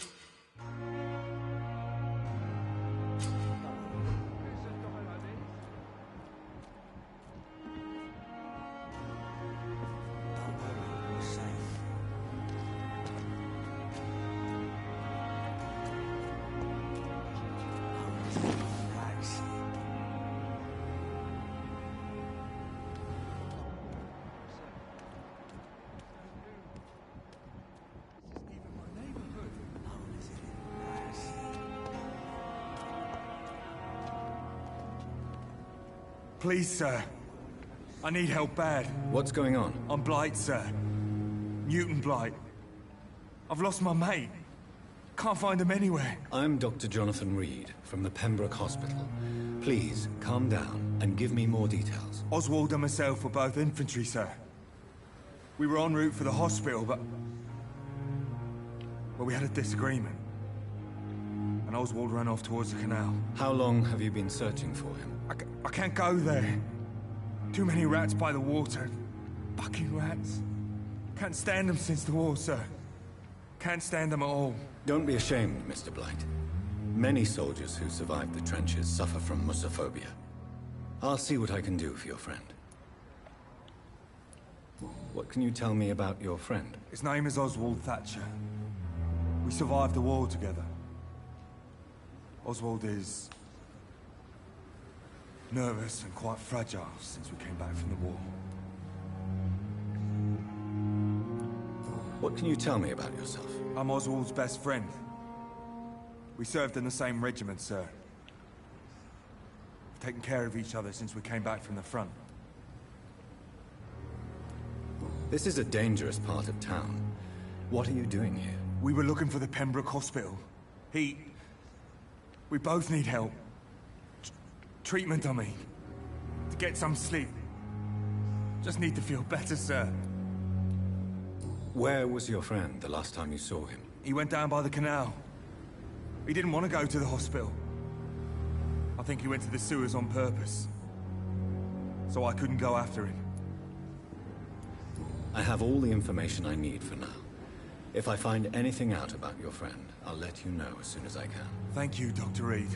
S7: Please, sir. I need help bad.
S4: What's going on?
S7: I'm Blight, sir. Newton Blight. I've lost my mate. Can't find him anywhere.
S4: I'm Dr. Jonathan Reed from the Pembroke Hospital. Please, calm down and give me more details.
S7: Oswald and myself were both infantry, sir. We were en route for the hospital, but we had a disagreement. And Oswald ran off towards the canal.
S4: How long have you been searching for him?
S7: I can't go there. Too many rats by the water. Fucking rats. Can't stand them since the war, sir. Can't stand them at all.
S4: Don't be ashamed, Mr. Blight. Many soldiers who survived the trenches suffer from musophobia. I'll see what I can do for your friend. What can you tell me about your friend?
S7: His name is Oswald Thatcher. We survived the war together. Oswald is nervous and quite fragile since we came back from the war.
S4: What can you tell me about yourself?
S7: I'm Oswald's best friend. We served in the same regiment, sir. We've taken care of each other since we came back from the front.
S4: This is a dangerous part of town. What are you doing here?
S7: We were looking for the Pembroke Hospital. We both need help. Treatment, I mean. To get some sleep. Just need to feel better, sir.
S4: Where was your friend the last time you saw him?
S7: He went down by the canal. He didn't want to go to the hospital. I think he went to the sewers on purpose. So I couldn't go after him.
S4: I have all the information I need for now. If I find anything out about your friend, I'll let you know as soon as I can.
S7: Thank you, Dr. Reed.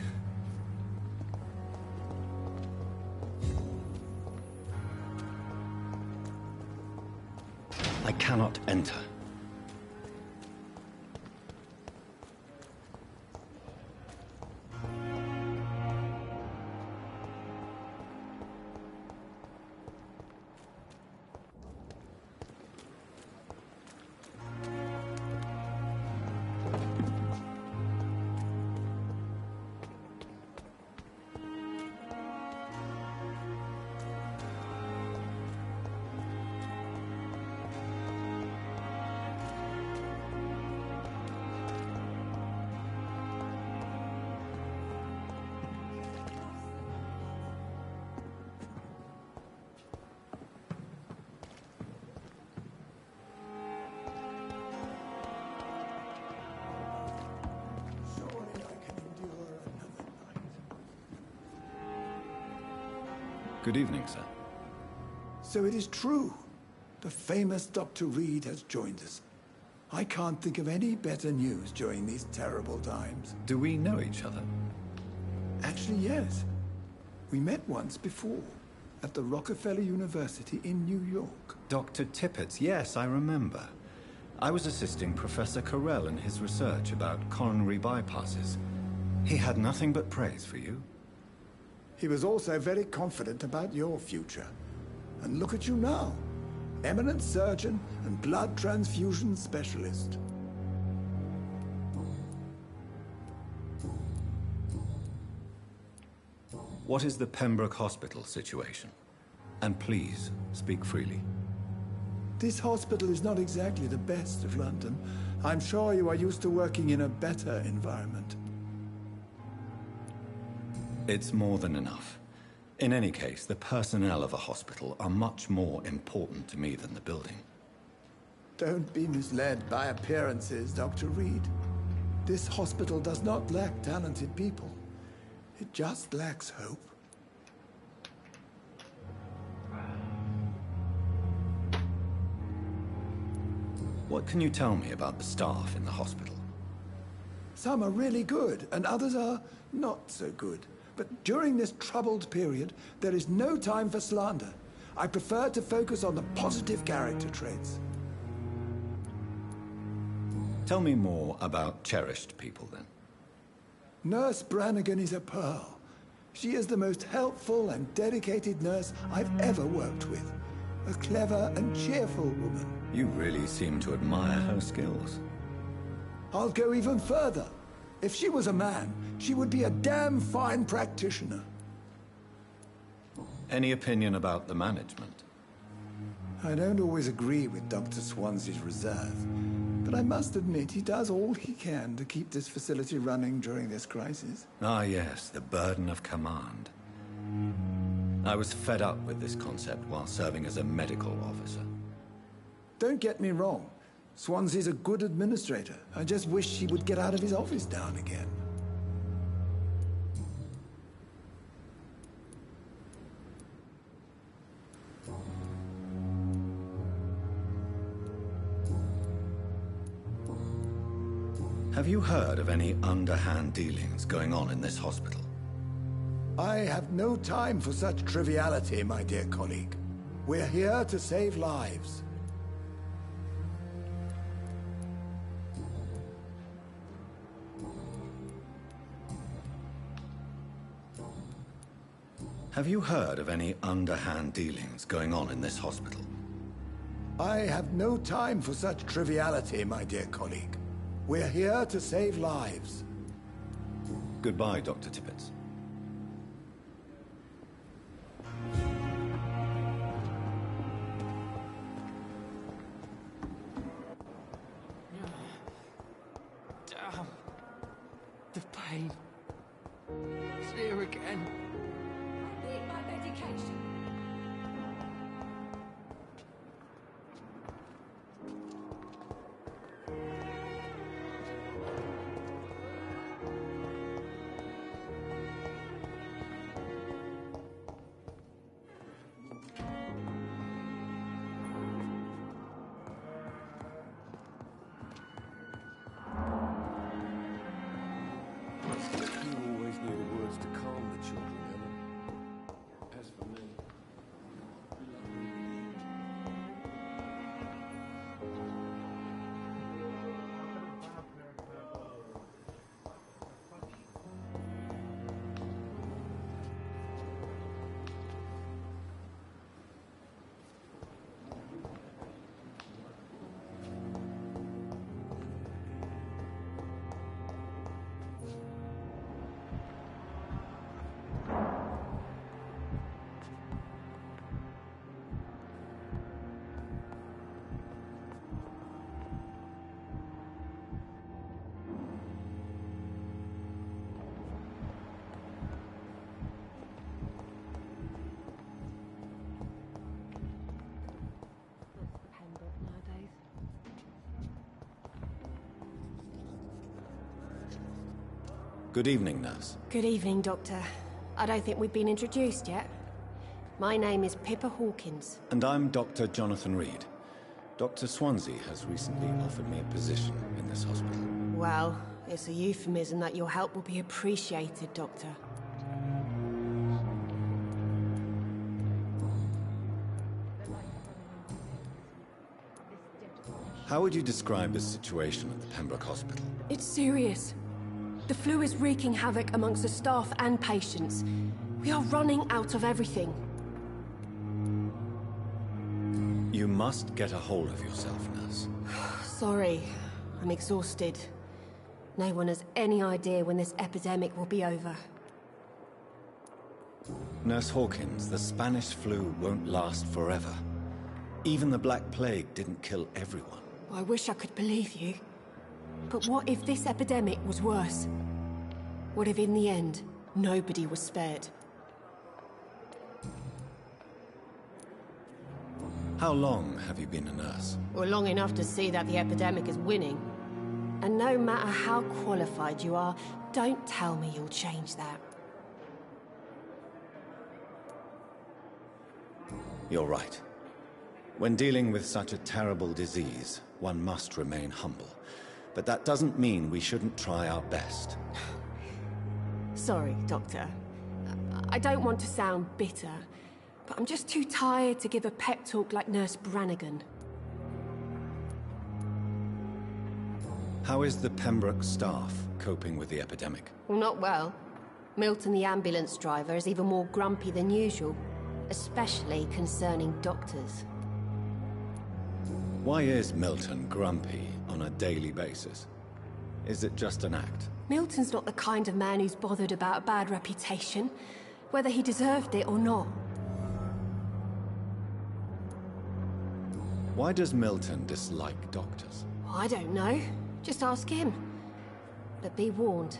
S4: I cannot enter. Good evening, sir.
S20: So it is true. The famous Dr. Reed has joined us. I can't think of any better news during these terrible times.
S4: Do we know each other?
S20: Actually, yes. We met once before, at the Rockefeller University in New York.
S4: Dr. Tippett, yes, I remember. I was assisting Professor Carell in his research about coronary bypasses. He had nothing but praise for you.
S20: He was also very confident about your future. And look at you now. Eminent surgeon and blood transfusion specialist.
S4: What is the Pembroke Hospital situation? And please, speak freely.
S20: This hospital is not exactly the best of London. I'm sure you are used to working in a better environment.
S4: It's more than enough. In any case, the personnel of a hospital are much more important to me than the building.
S20: Don't be misled by appearances, Dr. Reed. This hospital does not lack talented people. It just lacks hope.
S4: What can you tell me about the staff in the hospital?
S20: Some are really good, and others are not so good. But during this troubled period, there is no time for slander. I prefer to focus on the positive character traits.
S4: Tell me more about cherished people, then.
S20: Nurse Brannigan is a pearl. She is the most helpful and dedicated nurse I've ever worked with. A clever and cheerful woman.
S4: You really seem to admire her skills.
S20: I'll go even further. If she was a man, she would be a damn fine practitioner.
S4: Any opinion about the management?
S20: I don't always agree with Dr. Swansea's reserve, but I must admit he does all he can to keep this facility running during this crisis.
S4: Ah, yes, the burden of command. I was fed up with this concept while serving as a medical officer.
S20: Don't get me wrong. Swansea's a good administrator. I just wish he would get out of his office now and again.
S4: Have you heard of any underhand dealings going on in this hospital?
S20: I have no time for such triviality, my dear colleague. We're here to save lives.
S4: Have you heard of any underhand dealings going on in this hospital?
S20: I have no time for such triviality, my dear colleague. We're here to save lives.
S4: Goodbye, Dr. Tippett.
S18: Damn. The pain. It's here again.
S4: Good evening, nurse.
S21: Good evening, Doctor. I don't think we've been introduced yet. My name is Pippa Hawkins.
S4: And I'm Dr. Jonathan Reed. Dr. Swansea has recently offered me a position in this hospital.
S21: Well, it's a euphemism that your help will be appreciated, Doctor.
S4: How would you describe the situation at the Pembroke Hospital?
S21: It's serious. The flu is wreaking havoc amongst the staff and patients. We are running out of everything.
S4: You must get a hold of yourself, nurse.
S21: Sorry, I'm exhausted. No one has any idea when this epidemic will be over.
S4: Nurse Hawkins, the Spanish flu won't last forever. Even the Black Plague didn't kill everyone.
S21: I wish I could believe you. But what if this epidemic was worse? What if in the end, nobody was spared?
S4: How long have you been a nurse?
S21: Well, long enough to see that the epidemic is winning. And no matter how qualified you are, don't tell me you'll change that.
S4: You're right. When dealing with such a terrible disease, one must remain humble. But that doesn't mean we shouldn't try our best.
S21: Sorry, Doctor. I don't want to sound bitter, but I'm just too tired to give a pep talk like Nurse Brannigan.
S4: How is the Pembroke staff coping with the epidemic?
S21: Well, not well. Milton, the ambulance driver, is even more grumpy than usual, especially concerning doctors.
S4: Why is Milton grumpy on a daily basis? Is it just an act?
S21: Milton's not the kind of man who's bothered about a bad reputation, whether he deserved it or not.
S4: Why does Milton dislike doctors?
S21: I don't know. Just ask him. But be warned,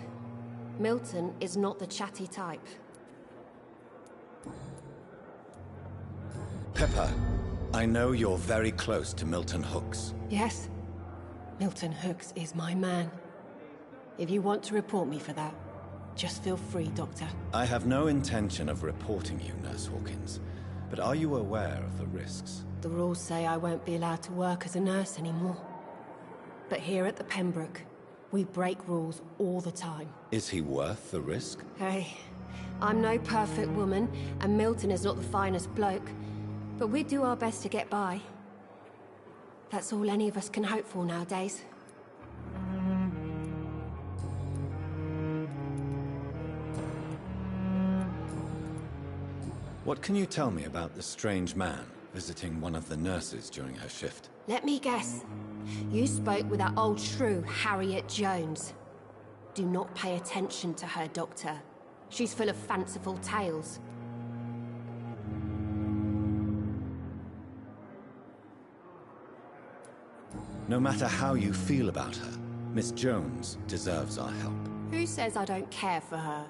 S21: Milton is not the chatty type.
S4: Pepper, I know you're very close to Milton Hooks.
S21: Yes, Milton Hooks is my man. If you want to report me for that, just feel free, Doctor.
S4: I have no intention of reporting you, Nurse Hawkins. But are you aware of the risks?
S21: The rules say I won't be allowed to work as a nurse anymore. But here at the Pembroke, we break rules all the time.
S4: Is he worth the risk?
S21: Hey, I'm no perfect woman, and Milton is not the finest bloke. But we do our best to get by. That's all any of us can hope for nowadays.
S4: What can you tell me about the strange man visiting one of the nurses during her shift?
S21: Let me guess. You spoke with that old shrew, Harriet Jones. Do not pay attention to her, Doctor. She's full of fanciful tales.
S4: No matter how you feel about her, Miss Jones deserves our help.
S21: Who says I don't care for her?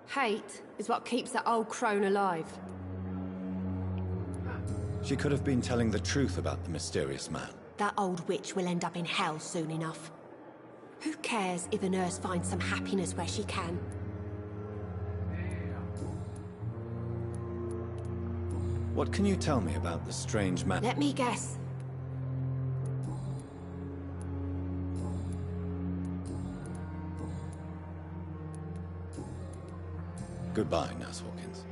S21: Hate is what keeps that old crone alive.
S4: She could have been telling the truth about the mysterious man.
S21: That old witch will end up in hell soon enough. Who cares if a nurse finds some happiness where she can?
S4: What can you tell me about the strange man?
S21: Let me guess.
S4: Goodbye, Nurse Hawkins.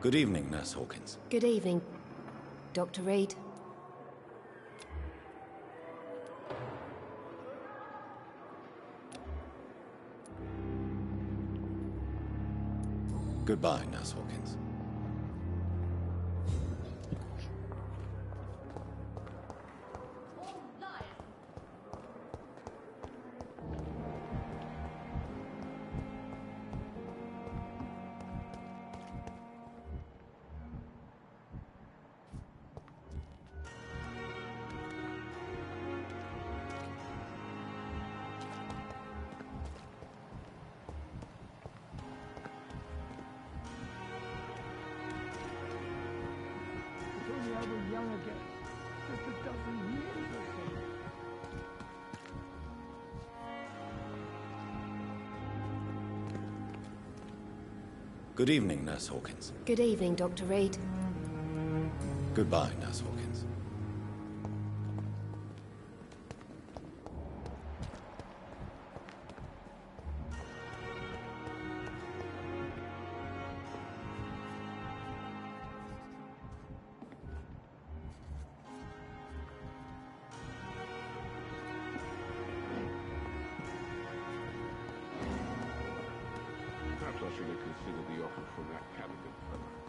S4: Good evening, Nurse Hawkins.
S21: Good evening, Dr. Reed.
S4: Goodbye, Nurse Hawkins.
S15: Good evening, Nurse Hawkins.
S21: Good evening, Dr. Reed.
S15: Goodbye, Nurse Hawkins.
S17: Perhaps I should have considered the offer from that Callaghan fella.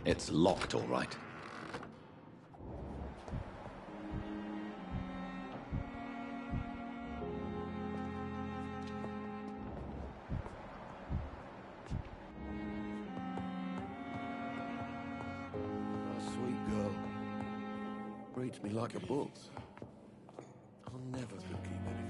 S15: It's locked, all right.
S14: A sweet girl. Reads me like a book. I never could keep anything.